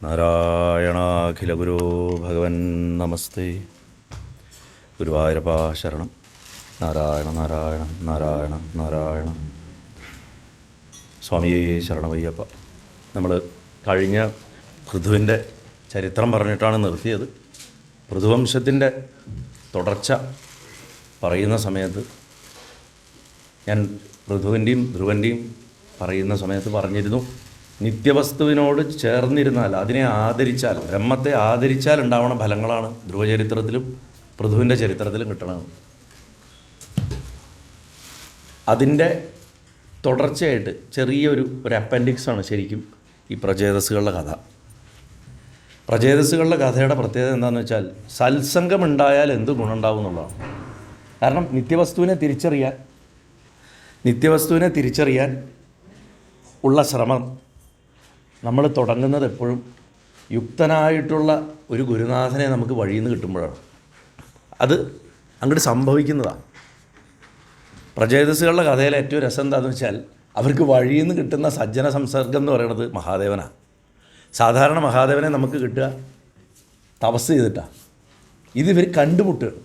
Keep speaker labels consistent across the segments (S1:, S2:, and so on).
S1: നാരായണാഖില ഗുരു ഭഗവൻ നമസ്തേ. ഗുരുവായൂരപ്പ ശരണം. നാരായണ നാരായണ നാരായണ നാരായണ. സ്വാമിയേ ശരണമയ്യപ്പ. നമ്മൾ കഴിഞ്ഞ പൃഥുവിൻ്റെ ചരിത്രം പറഞ്ഞിട്ടാണ് നിർത്തിയത്. പൃഥുവംശത്തിൻ്റെ തുടർച്ച പറയുന്ന സമയത്ത് ഞാൻ പൃഥുവിൻ്റെയും ധ്രുവൻ്റെയും പറയുന്ന സമയത്ത് പറഞ്ഞിരുന്നു, നിത്യവസ്തുവിനോട് ചേർന്നിരുന്നാൽ, അതിനെ ആദരിച്ചാൽ, ബ്രഹ്മത്തെ ആദരിച്ചാൽ ഉണ്ടാവുന്ന ഫലങ്ങളാണ് ധ്രുവചരിത്രത്തിലും പൃഥുവിൻ്റെ ചരിത്രത്തിലും കിട്ടണത്. അതിൻ്റെ തുടർച്ചയായിട്ട് ചെറിയൊരു അപ്പൻഡിക്സാണ് ശരിക്കും ഈ പ്രചേതസ്സുകളുടെ കഥ. പ്രചേതസ്സുകളുടെ കഥയുടെ പ്രത്യേകത എന്താണെന്ന് വെച്ചാൽ, സത്സംഗം ഉണ്ടായാൽ എന്ത് ഗുണമുണ്ടാവും എന്നുള്ളതാണ്. കാരണം നിത്യവസ്തുവിനെ തിരിച്ചറിയാൻ ഉള്ള ശ്രമം നമ്മൾ തുടങ്ങുന്നത് എപ്പോഴും യുക്തനായിട്ടുള്ള ഒരു ഗുരുനാഥനെ നമുക്ക് വഴിയിൽ നിന്ന് കിട്ടുമ്പോഴാണ്. അത് അങ്ങോട്ട് സംഭവിക്കുന്നതാണ്. പ്രചേതസ്സുകളുടെ കഥയിലെ ഏറ്റവും രസം എന്താണെന്ന് വെച്ചാൽ, അവർക്ക് വഴിയിൽ നിന്ന് കിട്ടുന്ന സജ്ജന സംസർഗം എന്ന് പറയുന്നത് മഹാദേവനാണ്. സാധാരണ മഹാദേവനെ നമുക്ക് കിട്ടുക തപസ് ചെയ്തിട്ടാണ്. ഇതിവർ കണ്ടുമുട്ടുകയാണ്.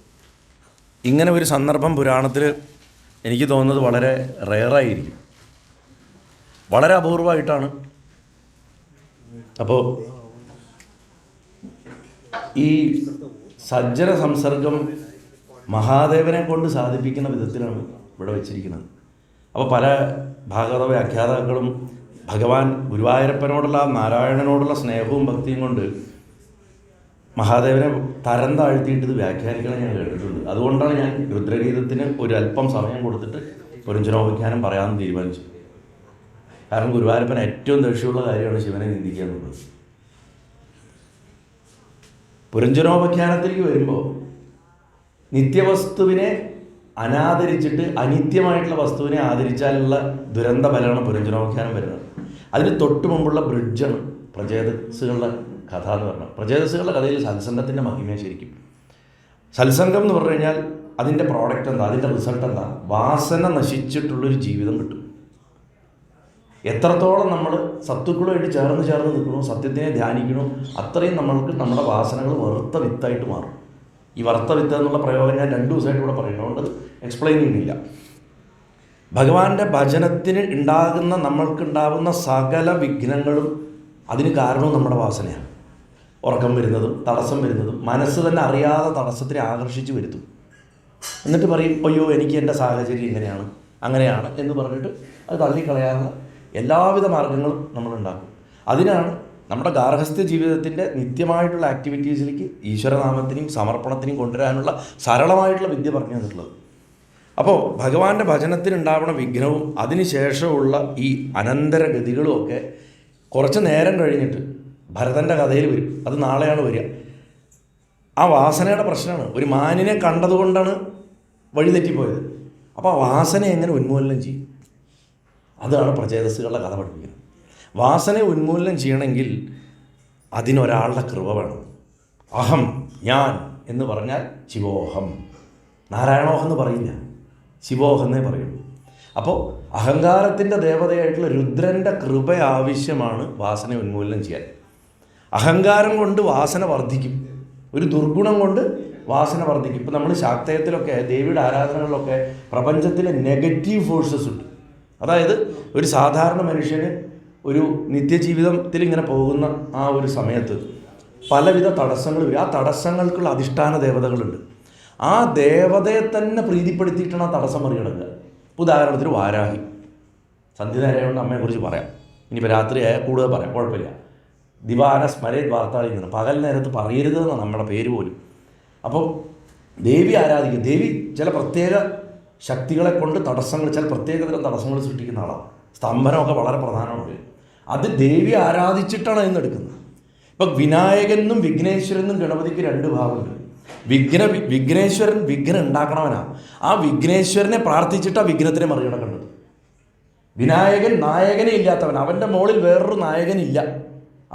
S1: ഇങ്ങനെ ഒരു സന്ദർഭം പുരാണത്തിൽ എനിക്ക് തോന്നുന്നത് വളരെ റെയറായിരിക്കും, വളരെ അപൂർവമായിട്ടാണ്. അപ്പോൾ ഈ സജ്ജന സംസർഗം മഹാദേവനെ കൊണ്ട് സാധിപ്പിക്കുന്ന വിധത്തിലാണ് ഇവിടെ വെച്ചിരിക്കുന്നത്. അപ്പോൾ പല ഭാഗവത വ്യാഖ്യാതാക്കളും ഭഗവാൻ ഗുരുവായൂരപ്പനോടുള്ള നാരായണനോടുള്ള സ്നേഹവും ഭക്തിയും കൊണ്ട് മഹാദേവനെ തരം താഴ്ത്തിയിട്ട് ഇത് വ്യാഖ്യാനിക്കണം ഞാൻ കേട്ടിട്ടുണ്ട്. അതുകൊണ്ടാണ് ഞാൻ രുദ്രഗീതത്തിന് ഒരു അല്പം സമയം കൊടുത്തിട്ട് പുരഞ്ജനോപാഖ്യാനം പറയാമെന്ന് തീരുമാനിച്ചു. കാരണം ഗുരുവായൂരപ്പൻ ഏറ്റവും ദേഷ്യമുള്ള കാര്യമാണ് ശിവനെ നിന്ദിക്കുക എന്നുള്ളത്. പുരഞ്ജനോപാഖ്യാനത്തിലേക്ക് വരുമ്പോൾ നിത്യവസ്തുവിനെ അനാദരിച്ചിട്ട് അനിത്യമായിട്ടുള്ള വസ്തുവിനെ ആദരിച്ചാലുള്ള ദുരന്ത ഫലമാണ് പുരഞ്ജനോപാഖ്യാനം വരുന്നത്. അതിന് തൊട്ട് മുമ്പുള്ള ബ്രിഡ്ജാണ് പ്രചേതസ്സുകളുടെ കഥ എന്ന് പറഞ്ഞാൽ. പ്രചേതസ്സുകളുടെ കഥയിൽ സത്സംഗത്തിൻ്റെ മഹിമ ശരിക്കും. സത്സംഗം എന്ന് പറഞ്ഞു കഴിഞ്ഞാൽ അതിൻ്റെ പ്രോഡക്റ്റ് എന്താ, അതിൻ്റെ റിസൾട്ട് എന്താ? വാസന നശിച്ചിട്ടുള്ളൊരു ജീവിതം കിട്ടും. എത്രത്തോളം നമ്മൾ സത്തുക്കളുമായിട്ട് ചേർന്ന് നിൽക്കണോ, സത്യത്തിനെ ധ്യാനിക്കണോ, അത്രയും നമ്മൾക്ക് നമ്മുടെ വാസനകൾ വറുത്ത വിത്തായിട്ട് മാറും. ഈ വറുത്ത വിത്ത് എന്നുള്ള പ്രയോഗം ഞാൻ 2 ദിവസമായിട്ട് ഇവിടെ പറയുന്നതുകൊണ്ട് എക്സ്പ്ലെയിൻ ചെയ്യുന്നില്ല. ഭഗവാന്റെ ഭജനത്തിന് നമ്മൾക്കുണ്ടാകുന്ന സകല വിഘ്നങ്ങളും അതിന് കാരണവും നമ്മുടെ വാസനയാണ്. ഉറക്കം വരുന്നതും തടസ്സം വരുന്നതും മനസ്സ് തന്നെ അറിയാതെ തടസ്സത്തിനെ ആകർഷിച്ച് വരുത്തും. എന്നിട്ട് പറയും, അയ്യോ എനിക്ക് എൻ്റെ സാഹചര്യം ഇങ്ങനെയാണ് അങ്ങനെയാണ് എന്ന് പറഞ്ഞിട്ട് അത് തള്ളിക്കളയാനുള്ള എല്ലാവിധ മാർഗങ്ങളും നമ്മളുണ്ടാക്കും. അതിനാണ് നമ്മുടെ ഗാർഹസ്ഥ്യ ജീവിതത്തിൻ്റെ നിത്യമായിട്ടുള്ള ആക്ടിവിറ്റീസിലേക്ക് ഈശ്വരനാമത്തിനെയും സമർപ്പണത്തിനെയും കൊണ്ടുവരാനുള്ള സരളമായിട്ടുള്ള വിദ്യ പറഞ്ഞു തന്നിട്ടുള്ളത്. അപ്പോൾ ഭഗവാന്റെ ഭജനത്തിനുണ്ടാവുന്ന വിഘ്നവും അതിനുശേഷമുള്ള ഈ അനന്തരഗതികളും ഒക്കെ കുറച്ച് നേരം കഴിഞ്ഞിട്ട് ഭരതൻ്റെ കഥയിൽ വരും. അത് നാളെയാണ് വരിക. ആ വാസനയുടെ പ്രശ്നമാണ്. ഒരു മാനിനെ കണ്ടതുകൊണ്ടാണ് വഴി തെറ്റിപ്പോയത്. അപ്പോൾ ആ വാസന എങ്ങനെ ഉന്മൂലനം ചെയ്യും? അതാണ് പ്രചേതസ്സുകളുടെ കഥ പഠിപ്പിക്കുന്നത്. വാസനയെ ഉന്മൂലനം ചെയ്യണമെങ്കിൽ അതിനൊരാളുടെ കൃപ വേണം. അഹം, ഞാൻ എന്ന് പറഞ്ഞാൽ ശിവോഹം. നാരായണോഹം എന്ന് പറയില്ല, ശിവോഹം എന്നേ പറയുള്ളൂ. അപ്പോൾ അഹങ്കാരത്തിൻ്റെ ദേവതയായിട്ടുള്ള രുദ്രൻ്റെ കൃപ ആവശ്യമാണ് വാസന ഉന്മൂലനം ചെയ്യാൻ. അഹങ്കാരം കൊണ്ട് വാസന വർദ്ധിക്കും, ഒരു ദുർഗുണം കൊണ്ട് വാസന വർദ്ധിക്കും. ഇപ്പം നമ്മൾ ശാക്തേയത്തിലൊക്കെ ദേവിയുടെ ആരാധനകളിലൊക്കെ പ്രപഞ്ചത്തിലെ നെഗറ്റീവ് ഫോഴ്സസ് ഉണ്ട്. അതായത് ഒരു സാധാരണ മനുഷ്യന് ഒരു നിത്യജീവിതത്തിൽ ഇങ്ങനെ പോകുന്ന ആ ഒരു സമയത്ത് പലവിധ തടസ്സങ്ങൾ വരും. ആ തടസ്സങ്ങൾക്കുള്ള അധിഷ്ഠാന ദേവതകളുണ്ട്. ആ ദേവതയെ തന്നെ പ്രീതിപ്പെടുത്തിയിട്ടാണ് ആ തടസ്സം മറികടക്കുക. ഉദാഹരണത്തിന് വാരാഹി. സന്ധ്യ നേരമുണ്ട് അമ്മയെക്കുറിച്ച് പറയാം, ഇനിയിപ്പോൾ രാത്രിയായ കൂടുതൽ പറയാം, കുഴപ്പമില്ല. ദിവാന സ്മരേത് വാർത്താളിങ്ങനെ, പകൽ നേരത്ത് പറയരുതെന്നാണ് നമ്മുടെ പേര് പോലും. അപ്പോൾ ദേവി ആരാധിക്കും. ദേവി ചില പ്രത്യേക ശക്തികളെ കൊണ്ട് തടസ്സങ്ങൾ, ചില പ്രത്യേകതരം തടസ്സങ്ങൾ സൃഷ്ടിക്കുന്ന ആളാണ്. സ്തംഭനമൊക്കെ വളരെ പ്രധാനമാണ്. അത് ദേവി ആരാധിച്ചിട്ടാണ് അതിനെടുക്കുന്നത്. ഇപ്പം വിനായകനും വിഘ്നേശ്വരനും ഗണപതിക്ക് 2 ഭാവമുണ്ട്. വിഘ്നേശ്വരൻ വിഘ്നം ഉണ്ടാക്കണവനാണ്. ആ വിഘ്നേശ്വരനെ പ്രാർത്ഥിച്ചിട്ടാണ് വിഘ്നത്തിനെ മറികടക്കേണ്ടത്. വിനായകൻ നായകനെ ഇല്ലാത്തവൻ, അവൻ്റെ മുകളിൽ വേറൊരു നായകനില്ല,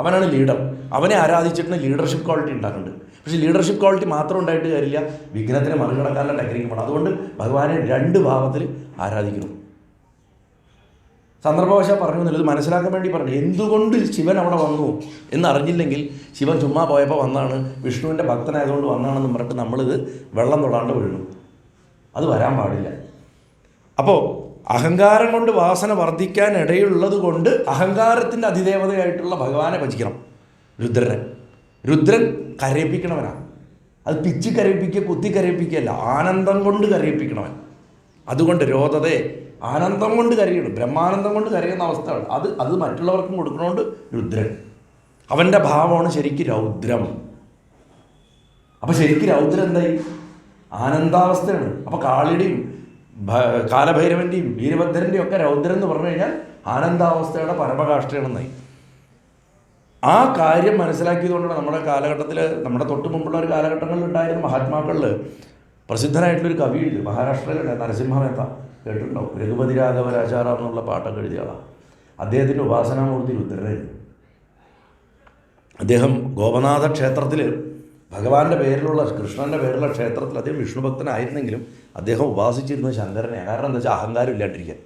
S1: അവനാണ് ലീഡർ. അവനെ ആരാധിച്ചിട്ട് ലീഡർഷിപ്പ് ക്വാളിറ്റി ഉണ്ടാക്കുന്നുണ്ട്. പക്ഷേ ലീഡർഷിപ്പ് ക്വാളിറ്റി മാത്രം ഉണ്ടായിട്ട് കാര്യമില്ല, വിഘ്നത്തിനെ മറികടക്കാനുള്ള ടെക്നിക്ക് വേണം. അതുകൊണ്ട് ഭഗവാനെ 2 ഭാവത്തിൽ ആരാധിക്കണം. സന്ദർഭവശാൽ പറഞ്ഞു എന്നുള്ളത് മനസ്സിലാക്കാൻ വേണ്ടി പറഞ്ഞു. എന്തുകൊണ്ട് ശിവൻ അവിടെ വന്നു എന്നറിഞ്ഞില്ലെങ്കിൽ ശിവൻ ചുമ്മാ പോയപ്പോൾ വന്നാണ്, വിഷ്ണുവിൻ്റെ ഭക്തനായതുകൊണ്ട് വന്നാണെന്ന് പറഞ്ഞിട്ട് നമ്മളിത് വെള്ളം തൊടാണ്ട് വീഴുന്നു. അത് വരാൻ പാടില്ല. അപ്പോൾ അഹങ്കാരം കൊണ്ട് വാസന വർദ്ധിക്കാൻ ഇടയുള്ളത് കൊണ്ട് അഹങ്കാരത്തിൻ്റെ അതിദേവതയായിട്ടുള്ള ഭഗവാനെ ഭജിക്കണം. രുദ്രൻ കരയിപ്പിക്കണവനാണ്. അത് പിച്ച് കരയിപ്പിക്കുക, കുത്തി കരയിപ്പിക്കുകയല്ല, ആനന്ദം കൊണ്ട് കരയിപ്പിക്കണവൻ. അതുകൊണ്ട് രോധതേ ആനന്ദം കൊണ്ട് കരയണം, ബ്രഹ്മാനന്ദം കൊണ്ട് കരയുന്ന അവസ്ഥയാണ്. അത് മറ്റുള്ളവർക്കും കൊടുക്കണോണ്ട് രുദ്രൻ. അവൻ്റെ ഭാവമാണ് ശരിക്കും രൗദ്രം. അപ്പം ശരിക്കും രൗദ്രം എന്തായി? ആനന്ദാവസ്ഥയാണ്. അപ്പോൾ കാളിയുടെയും കാലഭൈരവൻ്റെയും വീരഭദ്രൻ്റെയും ഒക്കെ രൗദ്രം എന്ന് പറഞ്ഞു കഴിഞ്ഞാൽ ആനന്ദാവസ്ഥയുടെ പരമകാഷ്ഠയാണെന്നായി. ആ കാര്യം മനസ്സിലാക്കിയതുകൊണ്ടാണ് നമ്മുടെ കാലഘട്ടത്തിൽ, നമ്മുടെ തൊട്ട് മുമ്പുള്ള ഒരു കാലഘട്ടങ്ങളിൽ ഉണ്ടായിരുന്ന മഹാത്മാക്കളിൽ പ്രസിദ്ധനായിട്ടുള്ളൊരു കവിയുണ്ട്, മഹാരാഷ്ട്രയിലുണ്ട്, നരസിംഹ മേത്ത, കേട്ടിട്ടുണ്ടാവും. രഘുപതി രാഘവ രാജാറാം എന്നുള്ള പാട്ടൊക്കെ എഴുതിയ ആളാണ്. അദ്ദേഹത്തിൻ്റെ ഉപാസനാമൂർത്തി രുദ്രനായിരുന്നു. അദ്ദേഹം ഗോപനാഥ ക്ഷേത്രത്തിൽ ഭഗവാന്റെ പേരിലുള്ള, കൃഷ്ണൻ്റെ പേരിലുള്ള ക്ഷേത്രത്തിൽ അദ്ദേഹം വിഷ്ണു ഭക്തനായിരുന്നെങ്കിലും അദ്ദേഹം ഉപാസിച്ചിരുന്നത് ശങ്കരനെയാണ്. കാരണം എന്താ വെച്ചാൽ അഹങ്കാരം ഇല്ലാണ്ടിരിക്കാൻ.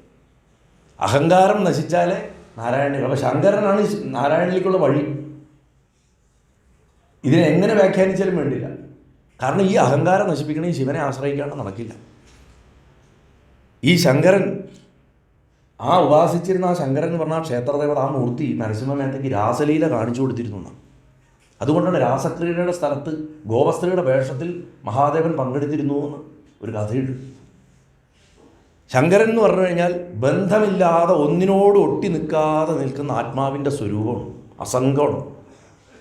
S1: അഹങ്കാരം നശിച്ചാലേ നാരായണീയം. അപ്പോൾ ശങ്കരനാണ് നാരായണനിലേക്കുള്ള വഴി. ഇതിനെ എങ്ങനെ വ്യാഖ്യാനിച്ചാലും വേണ്ടില്ല. കാരണം ഈ അഹങ്കാരം നശിപ്പിക്കണമെങ്കിൽ ശിവനെ ആശ്രയിക്കാണ്ട് നടക്കില്ല. ഈ ശങ്കരൻ, ആ ഉപാസിച്ചിരുന്ന ആ ശങ്കരൻ എന്ന് പറഞ്ഞാൽ ക്ഷേത്രദേവത, ആ മൂർത്തി നരസിംഹമേത്തയ്ക്ക് രാസലീല കാണിച്ചു കൊടുത്തിരുന്നു. അതുകൊണ്ടാണ് രാസക്രീഡയുടെ സ്ഥലത്ത് ഗോപസ്ത്രീയുടെ വേഷത്തിൽ മഹാദേവൻ പങ്കെടുത്തിരുന്നു എന്ന് ഒരു കഥയുണ്ട്. ശങ്കരൻ എന്ന് പറഞ്ഞു കഴിഞ്ഞാൽ ബന്ധമില്ലാതെ ഒന്നിനോട് ഒട്ടി നിൽക്കാതെ നിൽക്കുന്ന ആത്മാവിൻ്റെ സ്വരൂപമാണ്, അസംഗമാണ്.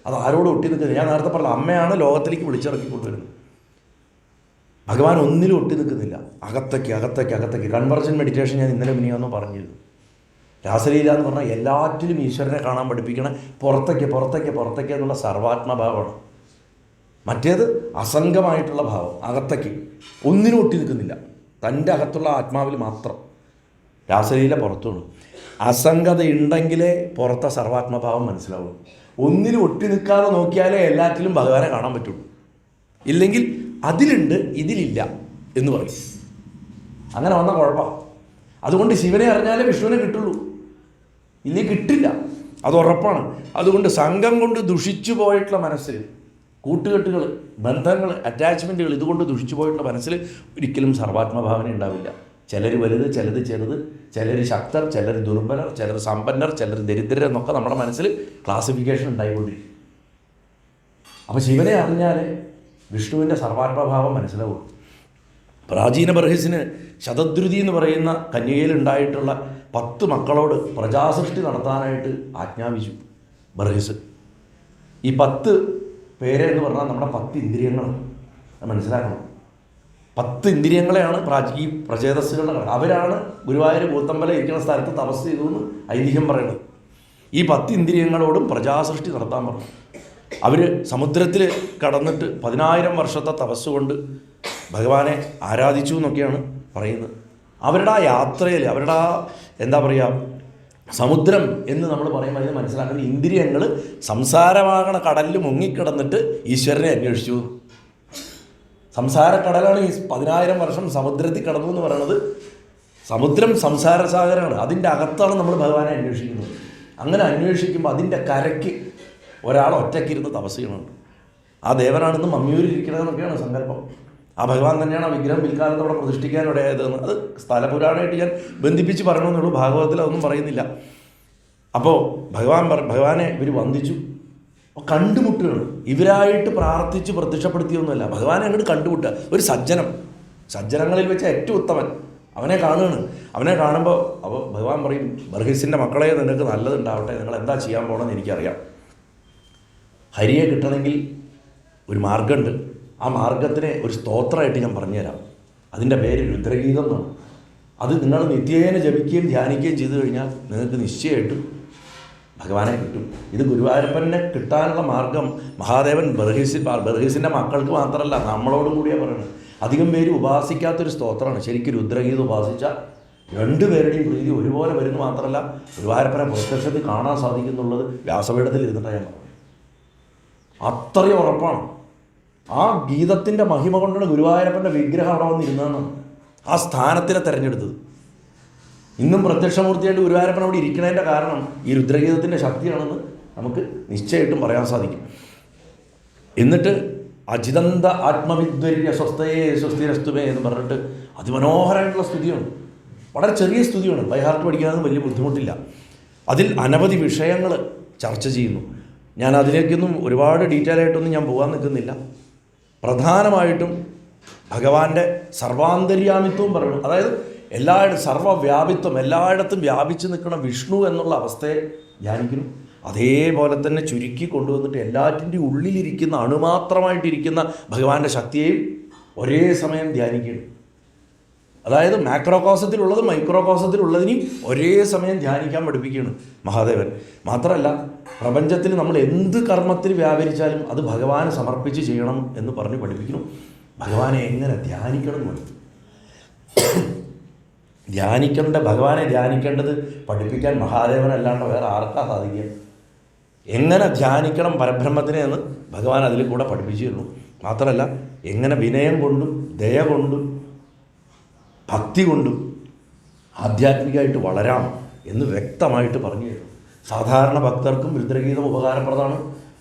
S1: അത് ആരോട് ഒട്ടി നിൽക്കുന്നത്? ഞാൻ നേരത്തെ പറഞ്ഞ അമ്മയാണ് ലോകത്തിലേക്ക് വിളിച്ചിറക്കിക്കൊണ്ടുവരുന്നത്. ഭഗവാൻ ഒന്നിലും ഒട്ടി നിൽക്കുന്നില്ല. അകത്തേക്ക് കൺവർജൻ മെഡിറ്റേഷൻ ഞാൻ ഇന്നലെ മിനിയാന്ന് പറഞ്ഞിരുന്നു. രാസലീല എന്ന് പറഞ്ഞാൽ എല്ലാറ്റിലും ഈശ്വരനെ കാണാൻ പഠിപ്പിക്കണ പുറത്തേക്ക് എന്നുള്ള സർവാത്മഭാവമാണ്. മറ്റേത് അസംഗമായിട്ടുള്ള ഭാവം, അകത്തേക്ക് ഒന്നിനും ഒട്ടി നിൽക്കുന്നില്ല, തൻ്റെ അകത്തുള്ള ആത്മാവിൽ മാത്രം. രാസലീല പുറത്തുള്ളൂ. അസംഗത ഉണ്ടെങ്കിലേ പുറത്തെ സർവാത്മഭാവം മനസ്സിലാവുള്ളൂ. ഒന്നിനും ഒട്ടി നിൽക്കാതെ നോക്കിയാലേ എല്ലാറ്റിലും ഭഗവാനെ കാണാൻ പറ്റുള്ളൂ. ഇല്ലെങ്കിൽ അതിലുണ്ട് ഇതിലില്ല എന്ന് പറയും. അങ്ങനെ വന്ന കുഴപ്പമാണ്. അതുകൊണ്ട് ശിവനെ അറിഞ്ഞാലേ വിഷ്ണുവിനെ കിട്ടുള്ളൂ, ഇല്ലെങ്കിൽ കിട്ടില്ല, അത് ഉറപ്പാണ്. അതുകൊണ്ട് സംഘം കൊണ്ട് ദുഷിച്ചു പോയിട്ടുള്ള മനസ്സിൽ, കൂട്ടുകെട്ടുകൾ, ബന്ധങ്ങൾ, അറ്റാച്ച്മെൻറ്റുകൾ, ഇതുകൊണ്ട് ദുഷിച്ചു പോയിട്ടുള്ള മനസ്സിൽ ഒരിക്കലും സർവാത്മഭാവന ഉണ്ടാവില്ല. ചിലർ വലുത്, ചിലത് ചെറുത്, ചിലർ ശക്തർ, ചിലർ ദുർബലർ, ചിലർ സമ്പന്നർ, ചിലർ ദരിദ്രർ എന്നൊക്കെ നമ്മുടെ മനസ്സിൽ ക്ലാസിഫിക്കേഷൻ ഉണ്ടായിക്കൊണ്ടിരിക്കും. അപ്പോൾ ശിവനെ അറിഞ്ഞാൽ വിഷ്ണുവിൻ്റെ സർവാത്മഭാവം മനസ്സിലാവും. പ്രാചീന ബർഹിസിന് ശതദ്രുതി എന്ന് പറയുന്ന കന്യകയിലുണ്ടായിട്ടുള്ള 10 മക്കളോട് പ്രജാസൃഷ്ടി നടത്താനായിട്ട് ആജ്ഞാപിച്ചു ബർഹിസ്. ഈ 10 പേരെ എന്ന് പറഞ്ഞാൽ നമ്മുടെ 10 ഇന്ദ്രിയങ്ങളാണ്. മനസ്സിലാക്കണം. 10 ഇന്ദ്രിയങ്ങളെയാണ് ഈ പ്രചേതസ്സുകളുടെ കണക്ക്. അവരാണ് ഗുരുവായൂർ കൂത്തമ്പല ഇരിക്കുന്ന സ്ഥലത്ത് തപസ് ചെയ്തു എന്ന് ഐതിഹ്യം പറയുന്നത്. ഈ 10 ഇന്ദ്രിയങ്ങളോടും പ്രജാസൃഷ്ടി നടത്താൻ പറഞ്ഞു. അവർ സമുദ്രത്തിൽ കടന്നിട്ട് 10,000 വർഷത്തെ തപസ്സുകൊണ്ട് ഭഗവാനെ ആരാധിച്ചു എന്നൊക്കെയാണ് പറയുന്നത്. അവരുടെ ആ യാത്രയിൽ, അവരുടെ ആ എന്താ പറയുക, സമുദ്രം എന്ന് നമ്മൾ പറയുമ്പോൾ അതിന് മനസ്സിലാക്കുന്നത് ഇന്ദ്രിയങ്ങൾ സംസാരമാകണ കടലിൽ മുങ്ങിക്കിടന്നിട്ട് ഈശ്വരനെ അന്വേഷിച്ചു. സംസാരക്കടലാണ് ഈ 10,000 വർഷം സമുദ്രത്തിൽ കടന്നു എന്ന് പറയുന്നത്. സമുദ്രം സംസാരസാഗരമാണ്. അതിൻ്റെ അകത്താണ് നമ്മൾ ഭഗവാനെ അന്വേഷിക്കുന്നത്. അങ്ങനെ അന്വേഷിക്കുമ്പോൾ അതിൻ്റെ കരയ്ക്ക് ഒരാൾ ഒറ്റയ്ക്കിരുന്ന് തപസ് ചെയ്യണുണ്ട്. ആ ദേവനാണെന്ന് മമ്മിയൂരിരിക്കണമെന്നൊക്കെയാണ് സങ്കല്പം. ആ ഭഗവാൻ തന്നെയാണ് ആ വിഗ്രഹം പിൽക്കാലത്ത് അവിടെ പ്രതിഷ്ഠിക്കാനിടയായതെന്ന്. അത് സ്ഥലപുരാണമായിട്ട് ഞാൻ ബന്ധിപ്പിച്ച് പറയണമെന്നുള്ളൂ. ഭാഗവതത്തിൽ അതൊന്നും പറയുന്നില്ല. അപ്പോൾ ഭഗവാനെ ഇവർ വന്ദിച്ചു. അപ്പോൾ കണ്ടുമുട്ടുകയാണ്. ഇവരായിട്ട് പ്രാർത്ഥിച്ച് പ്രത്യക്ഷപ്പെടുത്തിയൊന്നുമല്ല, ഭഗവാനെ അങ്ങോട്ട് കണ്ടുമുട്ടുക. ഒരു സജ്ജനങ്ങളിൽ വെച്ച ഏറ്റവും ഉത്തമൻ അവനെ കാണുകയാണ്. അവനെ കാണുമ്പോൾ ഭഗവാൻ പറയും, ബർഹിസിൻ്റെ മക്കളെ നിനക്ക് നല്ലതുണ്ടാവട്ടെ, നിങ്ങൾ എന്താ ചെയ്യാൻ പോകണമെന്ന് എനിക്കറിയാം. ഹരിയെ കിട്ടണമെങ്കിൽ ഒരു മാർഗമുണ്ട്. ആ മാർഗത്തിനെ ഒരു സ്തോത്രമായിട്ട് ഞാൻ പറഞ്ഞുതരാം. അതിൻ്റെ പേര് രുദ്രഗീതം എന്നാണ്. അത് നിങ്ങൾ നിത്യേന ജപിക്കുകയും ധ്യാനിക്കുകയും ചെയ്തു കഴിഞ്ഞാൽ നിങ്ങൾക്ക് നിശ്ചയമായിട്ടും ഭഗവാനെ കിട്ടും. ഇത് ഗുരുവായൂരപ്പനെ കിട്ടാനുള്ള മാർഗം മഹാദേവൻ ബർഹിസിൻ്റെ മക്കൾക്ക് മാത്രമല്ല, നമ്മളോടും കൂടിയാണ് പറയുന്നത്. അധികം പേര് ഉപാസിക്കാത്തൊരു സ്തോത്രമാണ്. ശരിക്കും രുദ്രഗീതം ഉപാസിച്ച 2 പേരുടെയും പ്രീതി ഒരുപോലെ വരുന്നു മാത്രമല്ല, ഗുരുവായൂരപ്പനെ പ്രത്യക്ഷത്തിൽ കാണാൻ സാധിക്കുന്നുള്ളത് വ്യാസപീഠത്തിൽ ഇരുന്നിട്ടാണ് ഞാൻ പറഞ്ഞത്. അത്രയും ഉറപ്പാണ്. ആ ഗീതത്തിൻ്റെ മഹിമ കൊണ്ടാണ് ഗുരുവായൂരപ്പൻ്റെ വിഗ്രഹം അവിടെ വന്നിരുന്നതെന്ന്, ആ സ്ഥാനത്തിനെ തിരഞ്ഞെടുത്തത്. ഇന്നും പ്രത്യക്ഷമൂർത്തിയായിട്ട് ഗുരുവായൂരപ്പൻ അവിടെ ഇരിക്കുന്നതിൻ്റെ കാരണം ഈ രുദ്രഗീതത്തിൻ്റെ ശക്തിയാണെന്ന് നമുക്ക് നിശ്ചയമായിട്ടും പറയാൻ സാധിക്കും. എന്നിട്ട് അജിതന്ത ആത്മവിദ്വര്യ സ്വസ്ഥയെ സ്വസ്ഥിരസ്തുമേ എന്ന് പറഞ്ഞിട്ട് അതിമനോഹരമായിട്ടുള്ള സ്തുതിയാണ്. വളരെ ചെറിയ സ്തുതിയാണ്, ബൈഹാർട്ട് പഠിക്കാനൊന്നും വലിയ ബുദ്ധിമുട്ടില്ല. അതിൽ അനവധി വിഷയങ്ങൾ ചർച്ച ചെയ്യുന്നു. ഞാൻ അതിലേക്കൊന്നും ഒരുപാട് ഡീറ്റെയിൽ ആയിട്ടൊന്നും ഞാൻ പോകാൻ നിൽക്കുന്നില്ല. പ്രധാനമായിട്ടും ഭഗവാന്റെ സർവാന്തര്യാമിത്വവും പറയുന്നു. അതായത് എല്ലായിടത്തും സർവ്വവ്യാപിത്വം, എല്ലായിടത്തും വ്യാപിച്ച് നിൽക്കുന്ന വിഷ്ണു എന്നുള്ള അവസ്ഥയെ ധ്യാനിക്കുന്നു. അതേപോലെ തന്നെ ചുരുക്കി കൊണ്ടുവന്നിട്ട് എല്ലാറ്റിൻ്റെയും ഉള്ളിലിരിക്കുന്ന അണുമാത്രമായിട്ടിരിക്കുന്ന ഭഗവാന്റെ ശക്തിയെയും ഒരേ സമയം ധ്യാനിക്കുന്നു. അതായത് മാക്രോകോസത്തിലുള്ളതും മൈക്രോകോസത്തിലുള്ളതിനെയും ഒരേ സമയം ധ്യാനിക്കാൻ പഠിപ്പിക്കുകയാണ് മഹാദേവൻ. മാത്രമല്ല പ്രപഞ്ചത്തിൽ നമ്മൾ എന്ത് കർമ്മത്തിൽ വ്യാപരിച്ചാലും അത് ഭഗവാന് സമർപ്പിച്ച് ചെയ്യണം എന്ന് പറഞ്ഞ് പഠിപ്പിക്കുന്നു. ഭഗവാനെ എങ്ങനെ ധ്യാനിക്കണം എന്ന് ഭഗവാനെ ധ്യാനിക്കേണ്ടത് പഠിപ്പിക്കാൻ മഹാദേവനല്ലാണ്ട് വേറെ ആർക്കാ സാധിക്കുക? എങ്ങനെ ധ്യാനിക്കണം പരബ്രഹ്മത്തിനെ എന്ന് ഭഗവാൻ അതിൽ കൂടെ പഠിപ്പിച്ചു തരുന്നു. മാത്രമല്ല എങ്ങനെ വിനയം കൊണ്ടും ദയ കൊണ്ടും ഭക്തി കൊണ്ടും ആധ്യാത്മികമായിട്ട് വളരാം എന്ന് വ്യക്തമായിട്ട് പറഞ്ഞു തരുന്നു. സാധാരണ ഭക്തർക്കും രുദ്രഗീതം ഉപകാരപ്രദമാണ്,